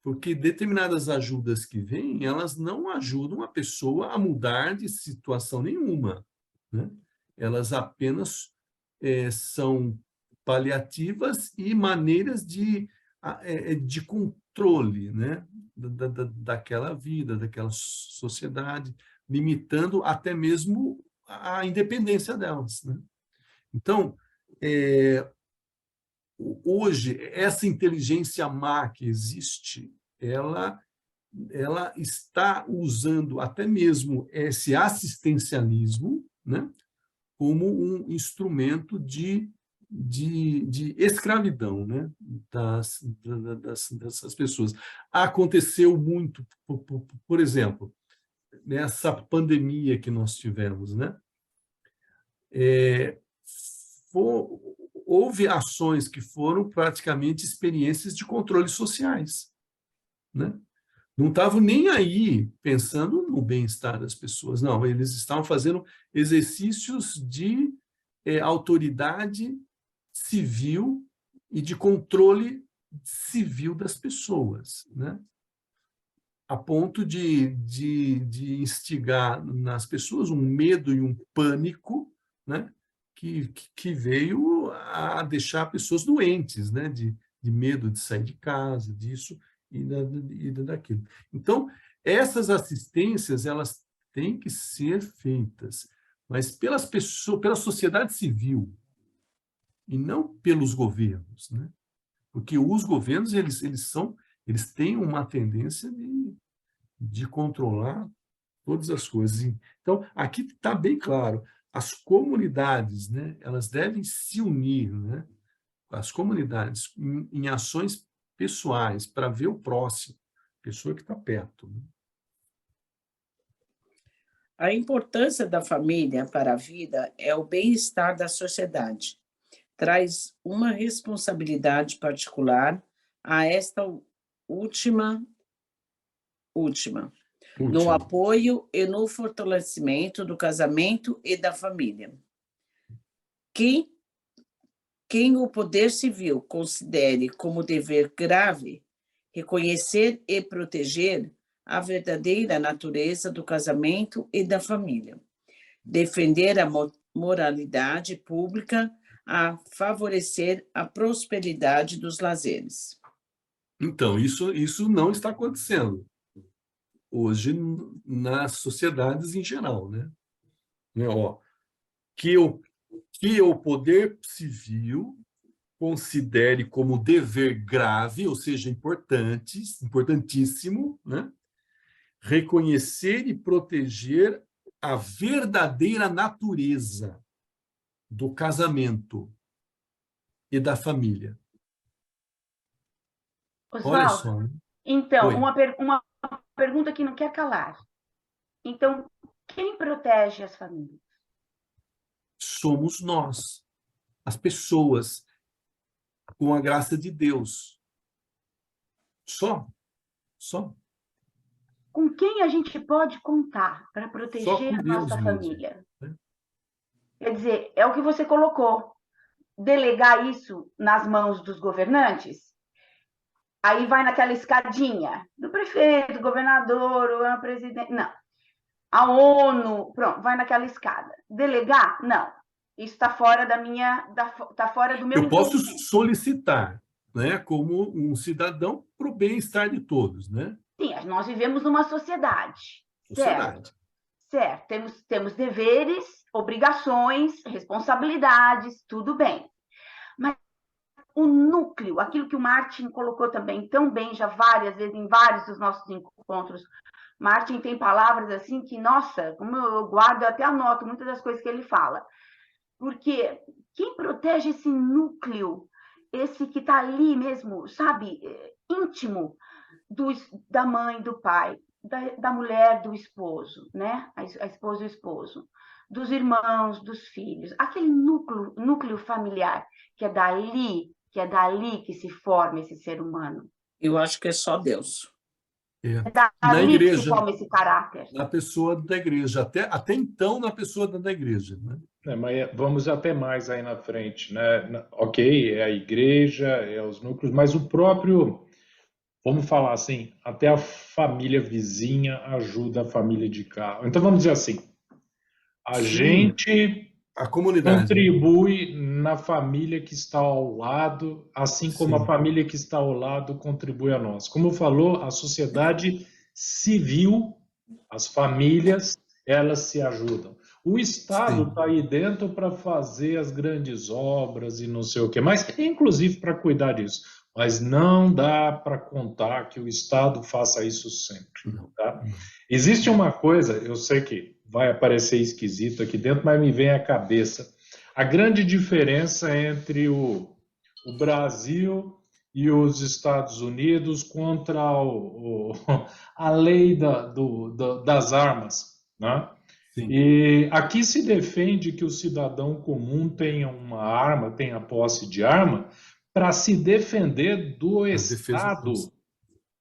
Porque determinadas ajudas que vêm, elas não ajudam a pessoa a mudar de situação nenhuma, né? Elas apenas são paliativas e maneiras de controle, né? Daquela vida, daquela sociedade, limitando até mesmo a independência delas, né? Então, hoje, essa inteligência má que existe, ela está usando até mesmo esse assistencialismo, né, como um instrumento de escravidão, né, dessas pessoas. Aconteceu muito, por exemplo, nessa pandemia que nós tivemos, né? Houve ações que foram praticamente experiências de controle sociais, né? Não estavam nem aí pensando no bem-estar das pessoas, não, eles estavam fazendo exercícios de autoridade civil e de controle civil das pessoas, né? A ponto de instigar nas pessoas um medo e um pânico, né? Que veio a deixar pessoas doentes, né? De medo de sair de casa, disso e daquilo. Então, essas assistências, elas têm que ser feitas, mas pelas pessoas, pela sociedade civil, e não pelos governos, né? Porque os governos, eles têm uma tendência de controlar todas as coisas. Então, aqui está bem claro, as comunidades, né, elas devem se unir, né, as comunidades em ações pessoais para ver o próximo, a pessoa que está perto, né? A importância da família para a vida é o bem-estar da sociedade. Traz uma responsabilidade particular a esta última, no apoio e no fortalecimento do casamento e da família. Quem o poder civil considere como dever grave reconhecer e proteger a verdadeira natureza do casamento e da família, defender a moralidade pública a favorecer a prosperidade dos lazeres. Então, isso não está acontecendo hoje nas sociedades em geral, né? que o poder civil considere como dever grave, ou seja, importantíssimo, né? Reconhecer e proteger a verdadeira natureza do casamento e da família. Olha Oswaldo, só, né? então, Oi. uma pergunta que não quer calar. Então, quem protege as famílias? Somos nós, as pessoas, com a graça de Deus. Só. Com quem a gente pode contar para Só proteger com a Deus nossa mesmo. família? Quer dizer, é o que você colocou. Delegar isso nas mãos dos governantes? Aí vai naquela escadinha do prefeito, do governador, o presidente. Não. A ONU, pronto, vai naquela escada. Delegar? Não. Isso está fora está fora do meu Eu posso entendimento. solicitar, né, como um cidadão, para o bem-estar de todos, né? Sim, nós vivemos numa sociedade, certo? Sociedade. Certo. Temos deveres, obrigações, responsabilidades, tudo bem. Mas o núcleo, aquilo que o Martin colocou também tão bem, já várias vezes, em vários dos nossos encontros, Martin tem palavras assim que, nossa, como eu guardo, eu até anoto muitas das coisas que ele fala. Porque quem protege esse núcleo, esse que está ali mesmo, sabe, íntimo, da mãe, do pai, da mulher, do esposo, né? A esposa e o esposo, dos irmãos, dos filhos, aquele núcleo familiar que é dali que se forma esse ser humano. Eu acho que é só Deus. É Na dali que se igreja, forma esse caráter. na pessoa da igreja, até então na pessoa da igreja, né? Mas vamos até mais aí na frente, né? Ok, é a igreja, é os núcleos, mas o próprio, vamos falar assim, até a família vizinha ajuda a família de cá. Então vamos dizer assim, a Sim. gente A comunidade. contribui na família que está ao lado, assim como Sim. a família que está ao lado contribui a nós. Como falou, a sociedade civil, as famílias, elas se ajudam. O Estado Sim. está aí dentro para fazer as grandes obras e não sei o quê, mas inclusive para cuidar disso. Mas não dá para contar que o Estado faça isso sempre. Tá? Existe uma coisa, eu sei que vai aparecer esquisito aqui dentro, mas me vem à cabeça. A grande diferença entre o Brasil e os Estados Unidos contra a lei das armas, né? Sim. E aqui se defende que o cidadão comum tenha uma arma, tenha posse de arma, para se defender do Estado.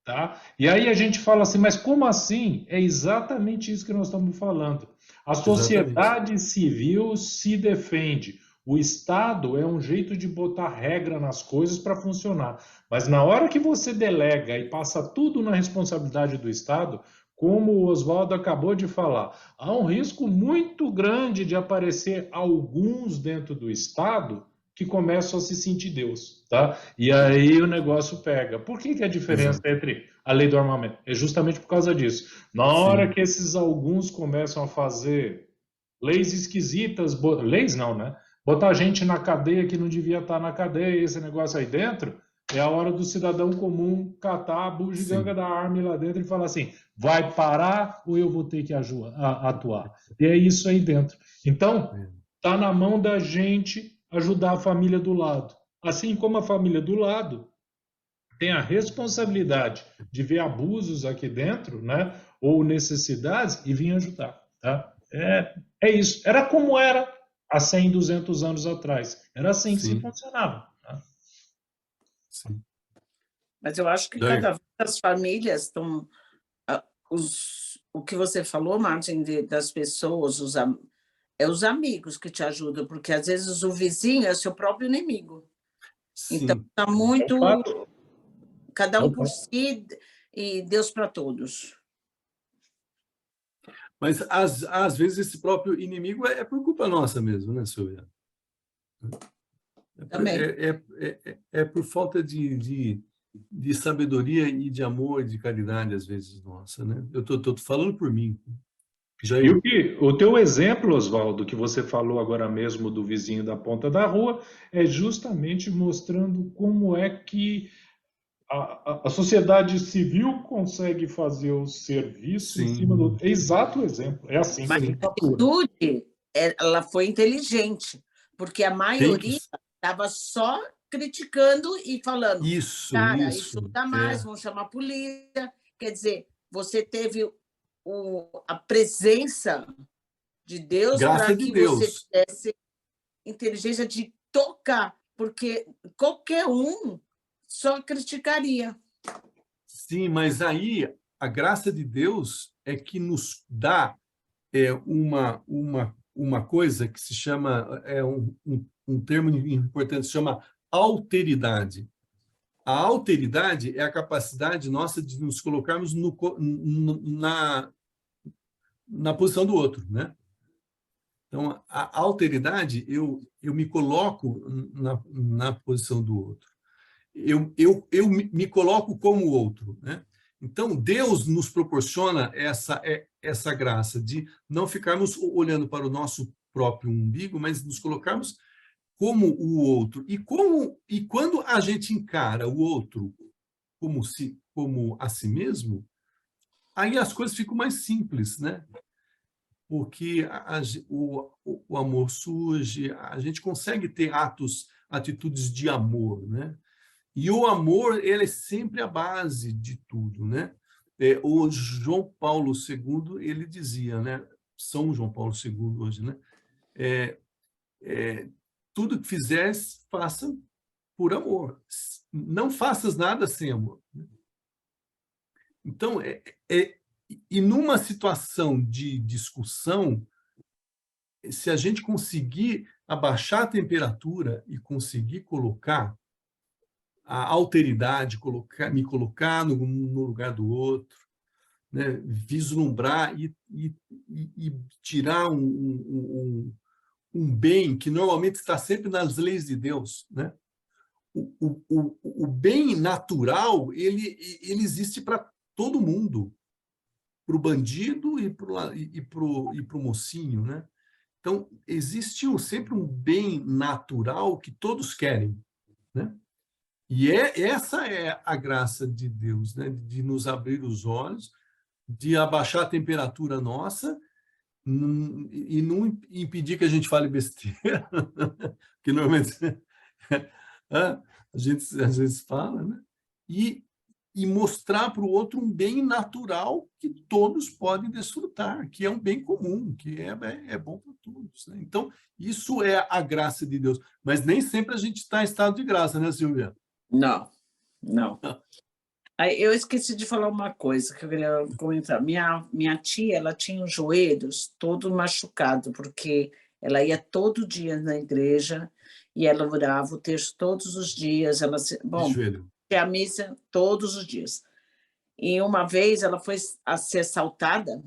Tá? E aí a gente fala assim, mas como assim? É exatamente isso que nós estamos falando. A sociedade civil se defende. O Estado é um jeito de botar regra nas coisas para funcionar. Mas na hora que você delega e passa tudo na responsabilidade do Estado, como o Oswaldo acabou de falar, há um risco muito grande de aparecer alguns dentro do Estado que começam a se sentir Deus, tá? E aí o negócio pega. Por que a diferença entre a lei do armamento? É justamente por causa disso. Na hora que esses alguns começam a fazer leis esquisitas, leis não, né? Botar gente na cadeia que não devia estar na cadeia, esse negócio aí dentro, é a hora do cidadão comum catar a bugiganga da arma lá dentro e falar assim, vai parar ou eu vou ter que atuar? E é isso aí dentro. Então, tá na mão da gente ajudar a família do lado. Assim como a família do lado tem a responsabilidade de ver abusos aqui dentro, né, ou necessidades, e vir ajudar. Tá? É isso. Era como era há 100, 200 anos atrás. Era assim que se funcionava. Tá? Sim. Mas eu acho que cada vez as famílias estão... o que você falou, Martin, das pessoas, os amigos que te ajudam, porque às vezes o vizinho é seu próprio inimigo. Sim. Então, está muito... cada um por si e Deus para todos. Mas, às vezes, esse próprio inimigo é por culpa nossa mesmo, né, Silvia? É por falta de sabedoria e de amor, de caridade, às vezes, nossa, né? Eu estou falando por mim. Jair. O teu exemplo, Oswaldo, que você falou agora mesmo do vizinho da ponta da rua, é justamente mostrando como é que a sociedade civil consegue fazer o serviço em cima do... Sim, É exato o exemplo. É assim, Mas sim. a atitude, ela foi inteligente, porque a Tem que... maioria estava só criticando e falando, cara, isso não Isso. dá mais, vão chamar a polícia. Quer dizer, você teve a presença de Deus para Graça de que você Deus. tivesse inteligência de tocar, porque qualquer um só criticaria. Sim, mas aí a graça de Deus é que nos dá uma coisa que se chama, um termo importante, se chama alteridade. A alteridade é a capacidade nossa de nos colocarmos na posição do outro, né? Então, a alteridade, eu me coloco na posição do outro. Eu me coloco como o outro, né? Então, Deus nos proporciona essa graça de não ficarmos olhando para o nosso próprio umbigo, mas nos colocarmos como o outro. E quando a gente encara o outro como a si mesmo, aí as coisas ficam mais simples, né? Porque o amor surge, a gente consegue ter atitudes de amor, né? E o amor, ele é sempre a base de tudo, né? O João Paulo II, ele dizia, né? São João Paulo II hoje, né? Tudo que fizeres, faça por amor. Não faças nada sem amor. Então, e numa situação de discussão, se a gente conseguir abaixar a temperatura e conseguir colocar a alteridade, me colocar no lugar do outro, né? Vislumbrar e tirar um bem que normalmente está sempre nas leis de Deus, né? O bem natural, ele existe para todo mundo, para o bandido e para o mocinho, né? Então, existe sempre um bem natural que todos querem, né? E essa é a graça de Deus, né? De nos abrir os olhos, de abaixar a temperatura nossa e não impedir que a gente fale besteira, que normalmente a gente às vezes fala, né? E mostrar para o outro um bem natural que todos podem desfrutar, que é um bem comum, que é bom para todos, né? Então, isso é a graça de Deus. Mas nem sempre a gente está em estado de graça, né, Silvia? Não, não. Aí, eu esqueci de falar uma coisa que eu queria comentar. Minha tia, ela tinha os joelhos todo machucado, porque ela ia todo dia na igreja e ela orava o texto todos os dias. De joelho. A missa todos os dias. E uma vez ela foi a ser assaltada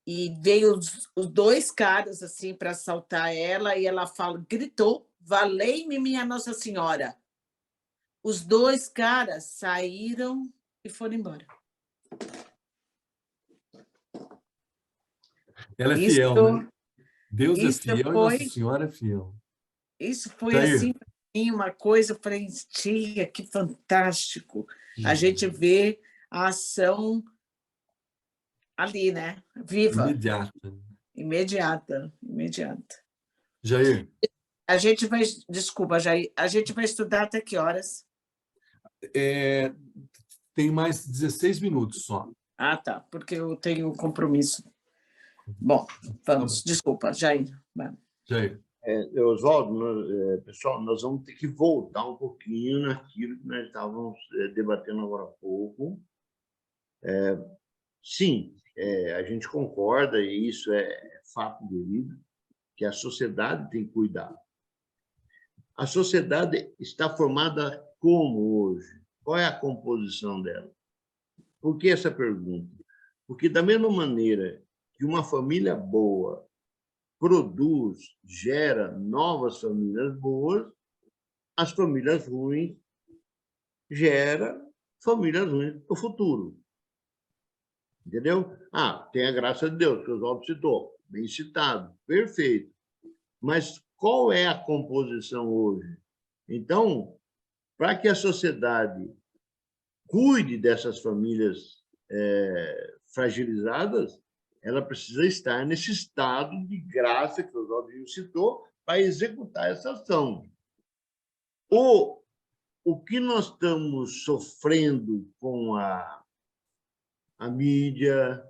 e veio os dois caras assim para assaltar ela e ela gritou: "Valei-me, minha Nossa Senhora!" Os dois caras saíram e foram embora. Ela é fiel, né? Deus é fiel e Nossa Foi, Senhora é fiel. isso foi Jair. assim, pra mim, uma coisa, eu falei, tia, que fantástico. A gente vê a ação ali, né? Viva, Imediata. imediata, imediata. Jair, A gente vai, desculpa, Jair, a gente vai estudar até que horas? tem mais 16 minutos só. Ah, tá, porque eu tenho um compromisso. Bom, vamos, desculpa, Jair. Vamos. Jair. Oswaldo, pessoal, nós vamos ter que voltar um pouquinho naquilo que nós estávamos debatendo agora há pouco. Sim, a gente concorda, e isso é fato de vida, que a sociedade tem que cuidar. A sociedade está formada como hoje? Qual é a composição dela? Por que essa pergunta? Porque, da mesma maneira que uma família boa produz, gera novas famílias boas, as famílias ruins geram famílias ruins no futuro. Entendeu? Ah, tem a graça de Deus, que o Oswaldo citou. Bem citado. Perfeito. Mas qual é a composição hoje? Então, para que a sociedade cuide dessas famílias fragilizadas, ela precisa estar nesse estado de graça que o Oswaldo citou para executar essa ação. O que nós estamos sofrendo com a mídia,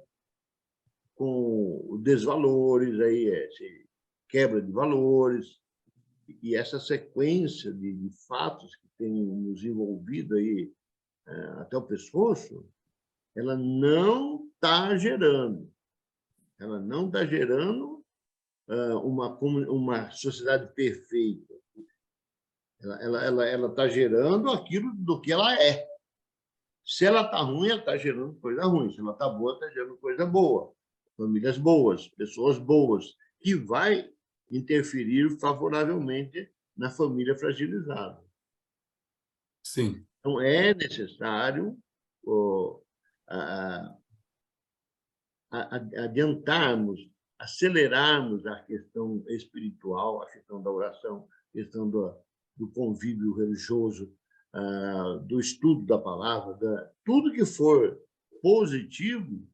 com os desvalores, aí, quebra de valores, e essa sequência de fatos que tem nos envolvido aí até o pescoço, ela não está gerando. Ela não está gerando uma sociedade perfeita. Ela está gerando aquilo do que ela é. Se ela está ruim, ela está gerando coisa ruim. Se ela está boa, está gerando coisa boa. Famílias boas, pessoas boas, que vai interferir favoravelmente na família fragilizada. Sim. Então, é necessário adiantarmos, acelerarmos a questão espiritual, a questão da oração, a questão do convívio religioso, do estudo da palavra, tudo que for positivo,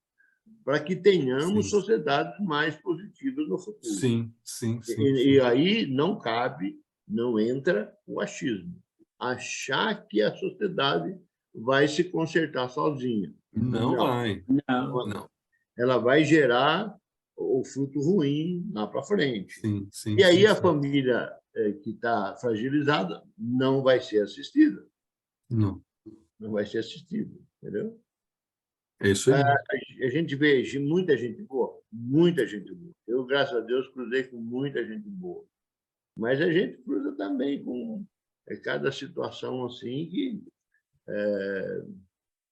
para que tenhamos sociedades mais positivas no futuro. Sim, sim, sim. E aí não cabe, não entra o achismo. Achar que a sociedade vai se consertar sozinha. Não vai. Não. Ela vai gerar o fruto ruim lá para frente. Sim, sim, e aí sim, a sim. família que está fragilizada não vai ser assistida. Não. Não vai ser assistida, entendeu? É isso aí. A gente vê muita gente boa, muita gente boa. Eu, graças a Deus, cruzei com muita gente boa. Mas a gente cruza também com cada situação assim que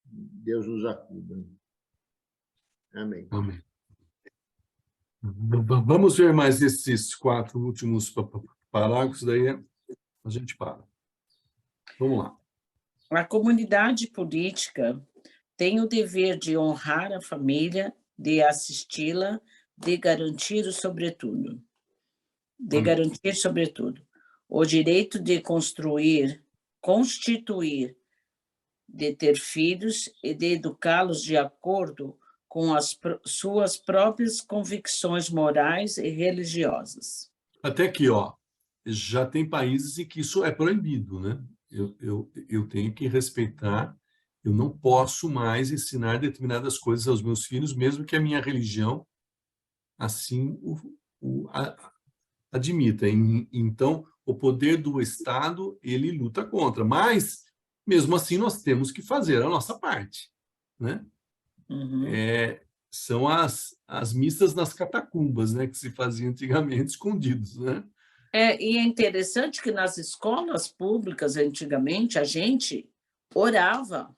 Deus nos acuda. Amém. Amém. Vamos ver mais esses 4 últimos parágrafos, daí a gente para. Vamos lá. A comunidade política tem o dever de honrar a família, de assisti-la, de garantir, sobretudo, o direito de constituir, de ter filhos e de educá-los de acordo com as suas próprias convicções morais e religiosas. Até aqui, já tem países em que isso é proibido, né? Eu tenho que respeitar, eu não posso mais ensinar determinadas coisas aos meus filhos, mesmo que a minha religião assim admita. Então, o poder do Estado, ele luta contra, mas, mesmo assim, nós temos que fazer a nossa parte, né? Uhum. São as missas nas catacumbas, né, que se faziam antigamente escondidos, né? E é interessante que nas escolas públicas, antigamente, a gente orava.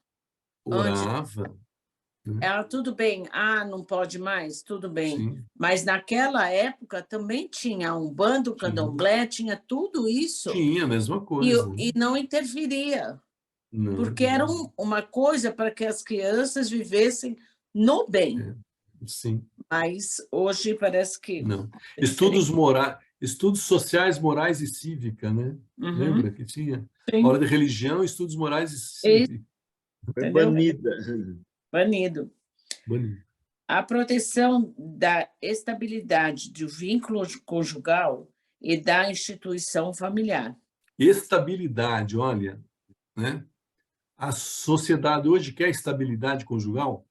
Orava. Tudo bem, não pode mais, tudo bem. Sim. Mas naquela época também tinha Umbanda, Candomblé, tinha tudo isso. Tinha a mesma coisa. E não interferia. Não, porque era uma coisa para que as crianças vivessem no bem. Sim. Mas hoje parece que... Não. Estudos sociais, morais e cívica, né? Uhum. Lembra que tinha? Sim. Hora de religião, estudos morais e cívica. Foi banida. Banido. Banido. A proteção da estabilidade do vínculo conjugal e da instituição familiar. Estabilidade, olha, né? A sociedade hoje quer estabilidade conjugal?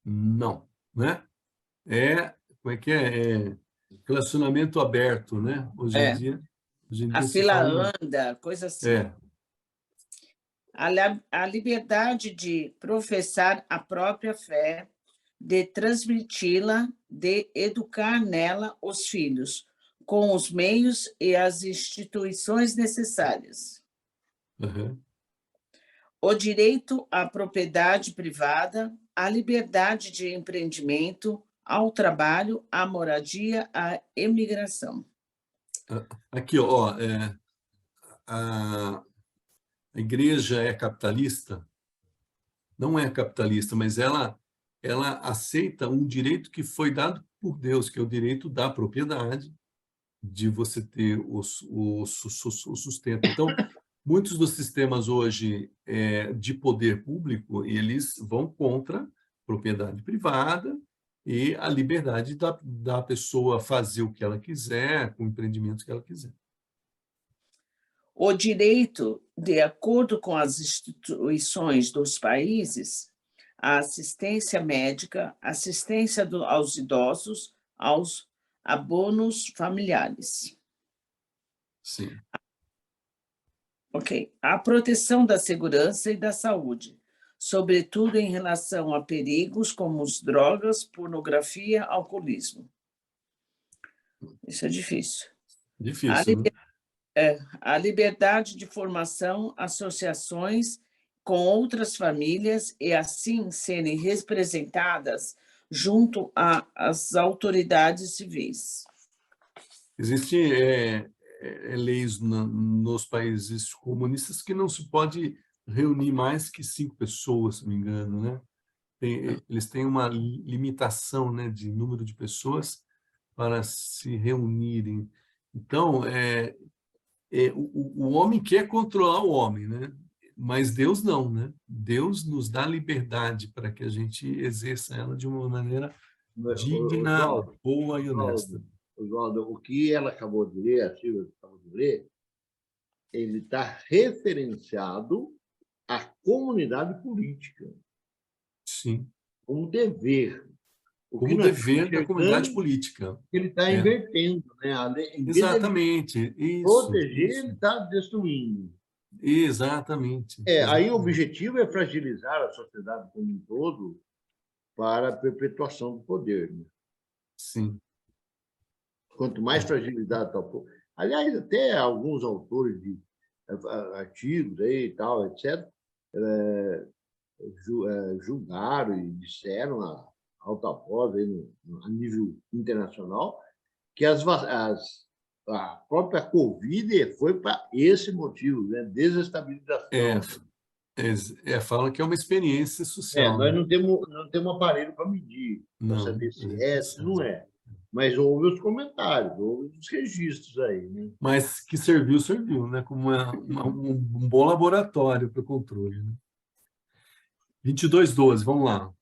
Não, né? Como é que é? Relacionamento aberto, né? Hoje em dia a fila anda, coisa assim. A liberdade de professar a própria fé, de transmiti-la, de educar nela os filhos, com os meios e as instituições necessárias. Uhum. O direito à propriedade privada, à liberdade de empreendimento, ao trabalho, à moradia, à imigração. Aqui, a igreja é capitalista? Não é capitalista, mas ela ela aceita um direito que foi dado por Deus, que é o direito da propriedade, de você ter o sustento. Então, muitos dos sistemas hoje de poder público, eles vão contra a propriedade privada e a liberdade da pessoa fazer o que ela quiser, com o empreendimento que ela quiser. O direito, de acordo com as instituições dos países, a assistência médica, assistência aos idosos, aos abonos familiares. Sim. Ok. A proteção da segurança e da saúde, sobretudo em relação a perigos como as drogas, pornografia, alcoolismo. Isso é difícil. Difícil, né? A liberdade de formação, associações com outras famílias e assim serem representadas junto às autoridades civis. Existem leis nos países comunistas que não se pode reunir mais que 5 pessoas, se não me engano, né? Eles têm uma limitação, né, de número de pessoas para se reunirem. Então, o homem quer controlar o homem, né? Mas Deus não, né? Deus nos dá liberdade para que a gente exerça ela de uma maneira digna, Oswaldo, boa e honesta. Oswaldo, o que ela acabou de ler, a Silvia acabou de ler, ele está referenciado à comunidade política, Sim. como dever. Como dever da comunidade política. Ele está invertendo, né? Exatamente. Isso, proteger, isso. ele está destruindo. Exatamente. Aí o objetivo é fragilizar a sociedade como um todo para a perpetuação do poder. Né? Sim. Quanto mais fragilidade está o poder. Aliás, até alguns autores de artigos aí, e tal, etc., julgaram e disseram a alta voz aí a nível internacional que a própria Covid foi para esse motivo, né? Desestabilização. Fala que é uma experiência social. Nós não temos aparelho para medir, para saber se se não é. Mas houve os comentários, houve os registros aí. Né? Mas que serviu, né? Como um bom laboratório para o controle. Né? 22:12, vamos lá.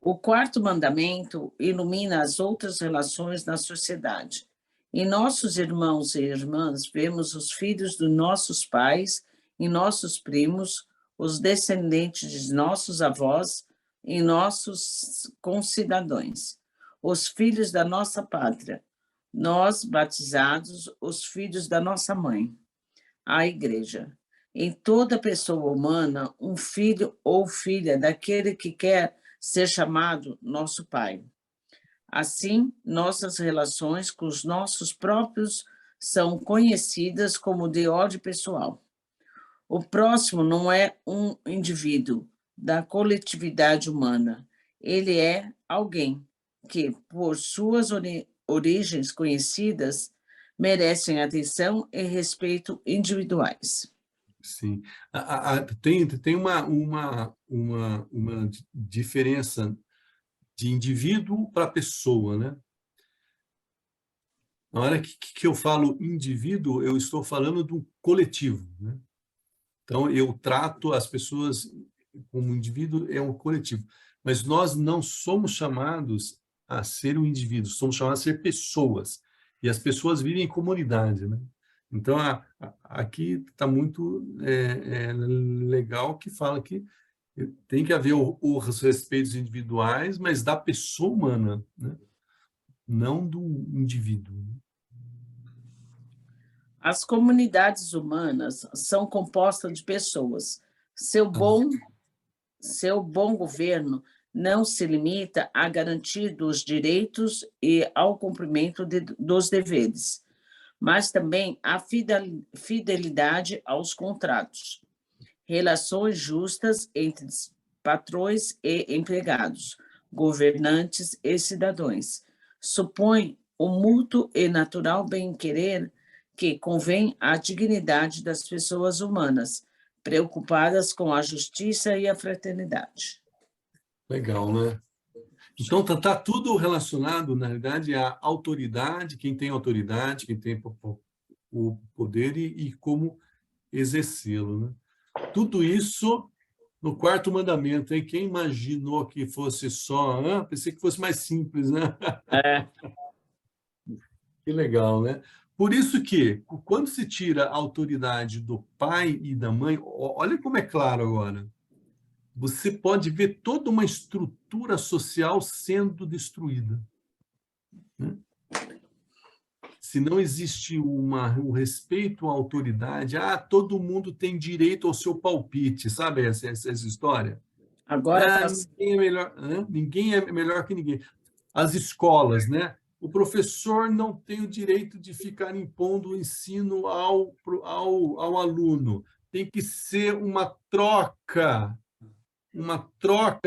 O quarto mandamento ilumina as outras relações na sociedade. Em nossos irmãos e irmãs, vemos os filhos dos nossos pais, em nossos primos, os descendentes de nossos avós, em nossos concidadãos, os filhos da nossa pátria, nós, batizados, os filhos da nossa mãe, a Igreja. Em toda pessoa humana, um filho ou filha daquele que quer ser chamado nosso pai. Assim, nossas relações com os nossos próprios são conhecidas como de ordem pessoal. O próximo não é um indivíduo da coletividade humana. Ele é alguém que, por suas origens conhecidas, merecem atenção e respeito individuais. Sim. Tem uma diferença de indivíduo para pessoa, né? Na hora que eu falo indivíduo, eu estou falando do coletivo, né? Então, eu trato as pessoas como indivíduo, é um coletivo. Mas nós não somos chamados a ser um indivíduo, somos chamados a ser pessoas. E as pessoas vivem em comunidade, né? Então, aqui está muito legal que fala que tem que haver os respeitos individuais, mas da pessoa humana, né? Não do indivíduo. As comunidades humanas são compostas de pessoas. Seu bom governo não se limita a garantir dos direitos e ao cumprimento dos deveres, mas também a fidelidade aos contratos, relações justas entre patrões e empregados, governantes e cidadãos. Supõe o mútuo e natural bem-querer que convém à dignidade das pessoas humanas, preocupadas com a justiça e a fraternidade. Legal, né? Então, tá tudo relacionado, na realidade, à autoridade, quem tem autoridade, quem tem o poder e como exercê-lo, né? Tudo isso no quarto mandamento, hein? Quem imaginou que fosse só... pensei que fosse mais simples, né? Que legal, né? Por isso que, quando se tira a autoridade do pai e da mãe, olha como é claro agora. Você pode ver toda uma estrutura social sendo destruída, né? Se não existe um respeito à autoridade, todo mundo tem direito ao seu palpite, sabe essa história? Agora tá... Ninguém é melhor, ninguém é melhor que ninguém. As escolas, né? O professor não tem o direito de ficar impondo o ensino ao aluno. Tem que ser uma troca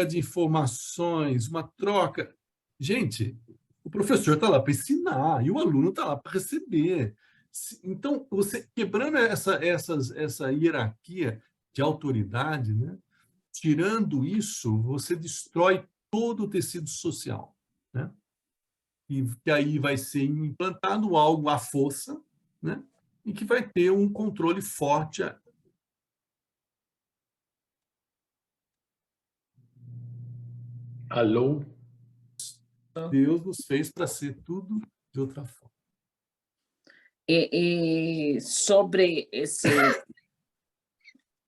de informações, uma troca. Gente, o professor está lá para ensinar e o aluno está lá para receber. Então, você quebrando essa hierarquia de autoridade, né? Tirando isso, você destrói todo o tecido social, né? E que aí vai ser implantado algo à força, né? E que vai ter um controle forte. Alô? Deus nos fez para ser tudo de outra forma. E sobre essa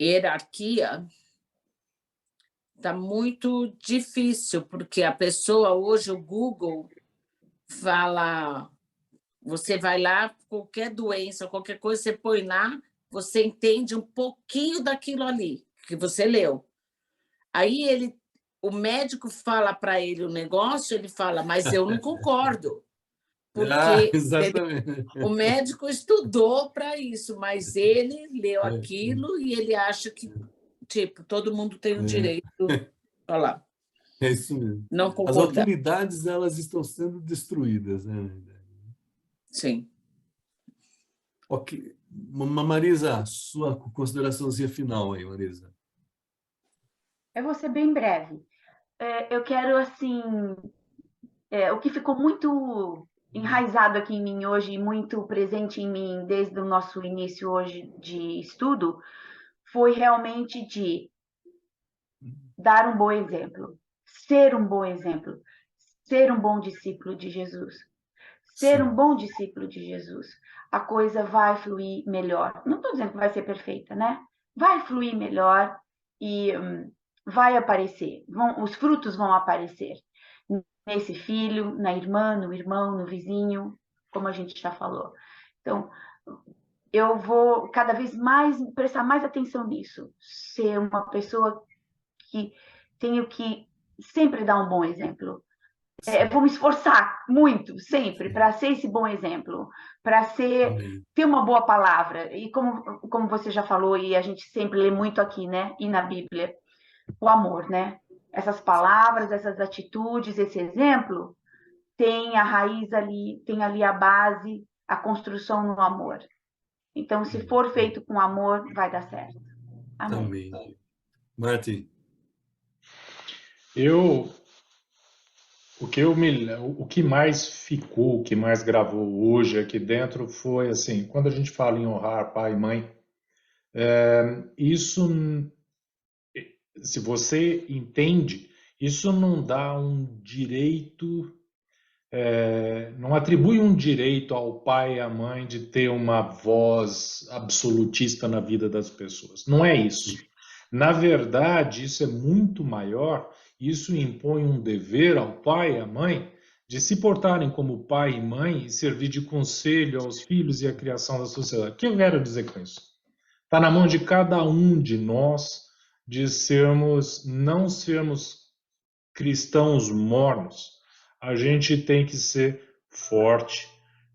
hierarquia, está muito difícil, porque a pessoa hoje, o Google, fala, você vai lá, qualquer doença, qualquer coisa, você põe lá, você entende um pouquinho daquilo ali, que você leu. Aí o médico fala para ele o negócio, ele fala, mas eu não concordo. Porque exatamente. o médico estudou para isso, mas ele leu aquilo e ele acha que, tipo, todo mundo tem o direito. Olha lá. É isso mesmo. Não As concordar. autoridades, elas estão sendo destruídas, né? Sim. Ok. Marisa, sua consideraçãozinha final aí, Marisa. Eu vou ser bem breve. Eu quero, assim, o que ficou muito enraizado aqui em mim hoje e muito presente em mim desde o nosso início hoje de estudo foi realmente de dar um bom exemplo, ser um bom exemplo, ser um bom discípulo de Jesus. Ser um bom discípulo de Jesus. A coisa vai fluir melhor. Não estou dizendo que vai ser perfeita, né? Vai fluir melhor e vai aparecer. Os frutos vão aparecer. Nesse filho, na irmã, no irmão, no vizinho, como a gente já falou. Então, eu vou cada vez mais prestar mais atenção nisso. Ser uma pessoa que tenho que sempre dar um bom exemplo. Vou me esforçar muito, sempre, para ser esse bom exemplo, para ter uma boa palavra. E como você já falou, e a gente sempre lê muito aqui, né? E na Bíblia, o amor, né? Essas palavras, essas atitudes, esse exemplo, tem a raiz ali, tem ali a base, a construção no amor. Então, se for feito com amor, vai dar certo. Amém. Amém. Martin. O que mais ficou, o que mais gravou hoje aqui dentro foi assim, quando a gente fala em honrar pai e mãe, isso, se você entende, isso não dá um direito, não atribui um direito ao pai e à mãe de ter uma voz absolutista na vida das pessoas. Não é isso. Na verdade, isso é muito maior. Isso impõe um dever ao pai e à mãe de se portarem como pai e mãe e servir de conselho aos filhos e à criação da sociedade. O que eu quero dizer com isso? Está na mão de cada um de nós de não sermos cristãos mornos. A gente tem que ser forte,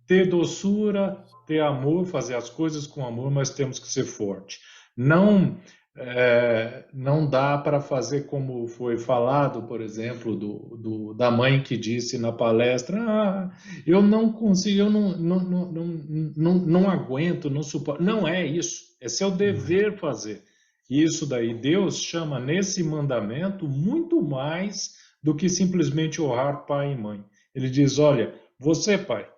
ter doçura, ter amor, fazer as coisas com amor, mas temos que ser forte. Não dá para fazer como foi falado, por exemplo, da mãe que disse na palestra, eu não consigo, eu não aguento, não suporto. Não é isso, é seu dever fazer. Isso daí, Deus chama nesse mandamento muito mais do que simplesmente honrar pai e mãe. Ele diz, olha, você, pai,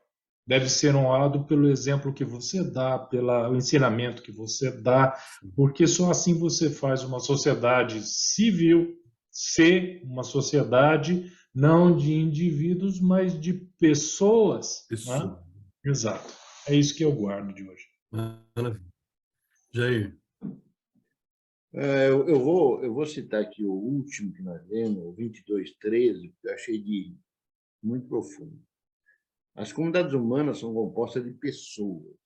deve ser honrado pelo exemplo que você dá, pelo ensinamento que você dá, porque só assim você faz uma sociedade civil ser uma sociedade não de indivíduos, mas de pessoas. Pessoa. Né? Exato. É isso que eu guardo de hoje. Maravilha. Jair. Eu vou citar aqui o último que nós lemos, o 22:13, que eu achei muito profundo. As comunidades humanas são compostas de pessoas.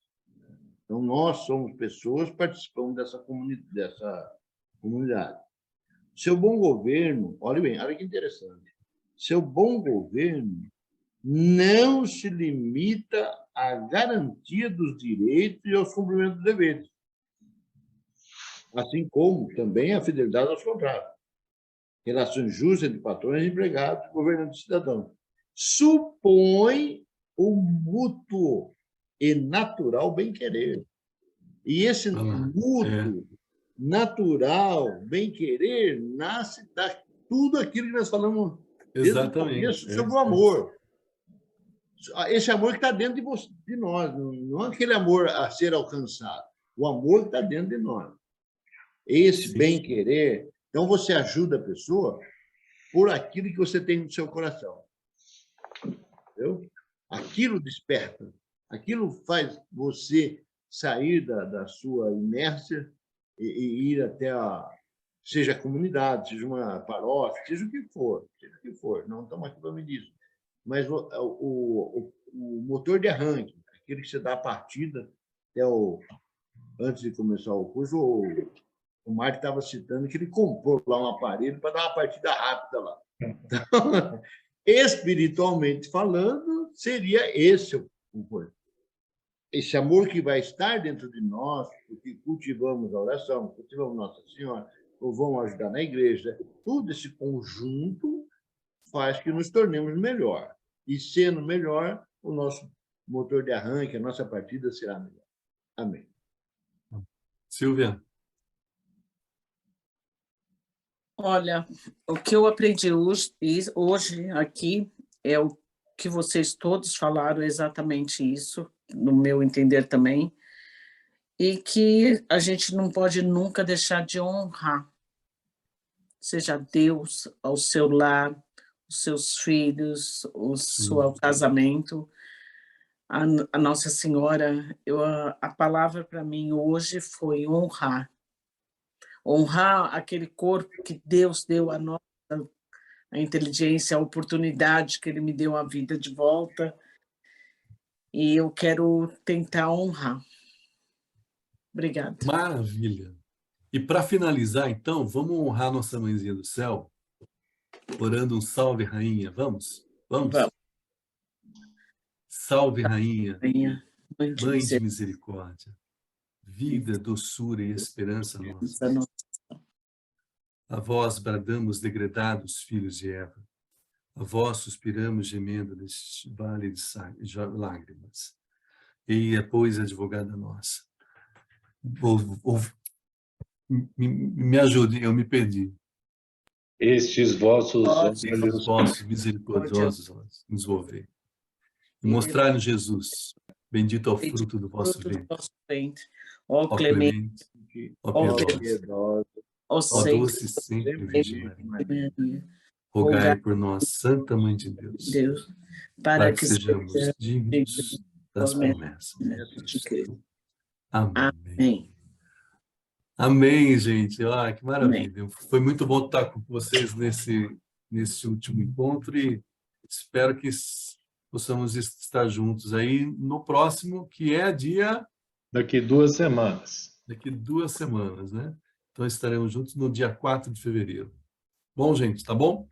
Então, nós somos pessoas, participamos dessa comunidade. Seu bom governo, olha bem, olha que interessante. Seu bom governo não se limita à garantia dos direitos e aos cumprimentos dos deveres, assim como também a fidelidade aos contratos, relações justas entre patrões e empregados, governantes e cidadãos. Supõe o mútuo e natural bem-querer. E esse mútuo, natural, bem-querer, nasce de tudo aquilo que nós falamos desde o começo sobre o amor. Esse amor que está dentro de nós, não é aquele amor a ser alcançado, o amor que está dentro de nós. Esse bem-querer, então você ajuda a pessoa por aquilo que você tem no seu coração. Entendeu? Aquilo desperta, aquilo faz você sair da sua inércia e ir até seja a comunidade, seja uma paróquia, seja o que for, não estamos aqui para medir isso. Mas o motor de arranque, aquele que você dá a partida, antes de começar o curso, o Marco estava citando que ele comprou lá um aparelho para dar uma partida rápida lá. Então, espiritualmente falando, seria esse o coisa. Esse amor que vai estar dentro de nós, porque cultivamos a oração, cultivamos Nossa Senhora, ou vamos ajudar na igreja, todo esse conjunto faz que nos tornemos melhor. E sendo melhor, o nosso motor de arranque, a nossa partida será melhor. Amém. Silvia. Olha, o que eu aprendi hoje aqui é o que vocês todos falaram, exatamente isso, no meu entender também, e que a gente não pode nunca deixar de honrar, seja Deus, ao seu lar, os seus filhos, o seu casamento, a Nossa Senhora. A palavra para mim hoje foi honrar. Honrar aquele corpo que Deus deu a nós, a inteligência, a oportunidade que Ele me deu a vida de volta. E eu quero tentar honrar. Obrigada. Maravilha. E para finalizar, então, vamos honrar nossa Mãezinha do Céu, orando um salve, Rainha. Vamos? Vamos? Salve, Rainha, Mãe de misericórdia, vida, doçura e esperança nossa. A vós bradamos, degredados filhos de Eva. A vós suspiramos, gemendo neste vale de lágrimas. Eia, pois, advogada nossa. Me ajude, eu me perdi. Estes vossos olhos misericordiosos nos volvei. E mostrai-nos Jesus, bendito é o fruto do vosso ventre. Ó clemente, ó piedosa, ó doce sempre Virgem Maria. Rogai por nós, Santa Mãe de Deus, para que sejamos dignos das promessas de Cristo. Amém. Amém, gente. Que maravilha. Amém. Foi muito bom estar com vocês nesse último encontro e espero que possamos estar juntos aí no próximo, que é daqui 2 semanas. Daqui 2 semanas, né? Então estaremos juntos no dia 4 de fevereiro. Bom, gente, tá bom?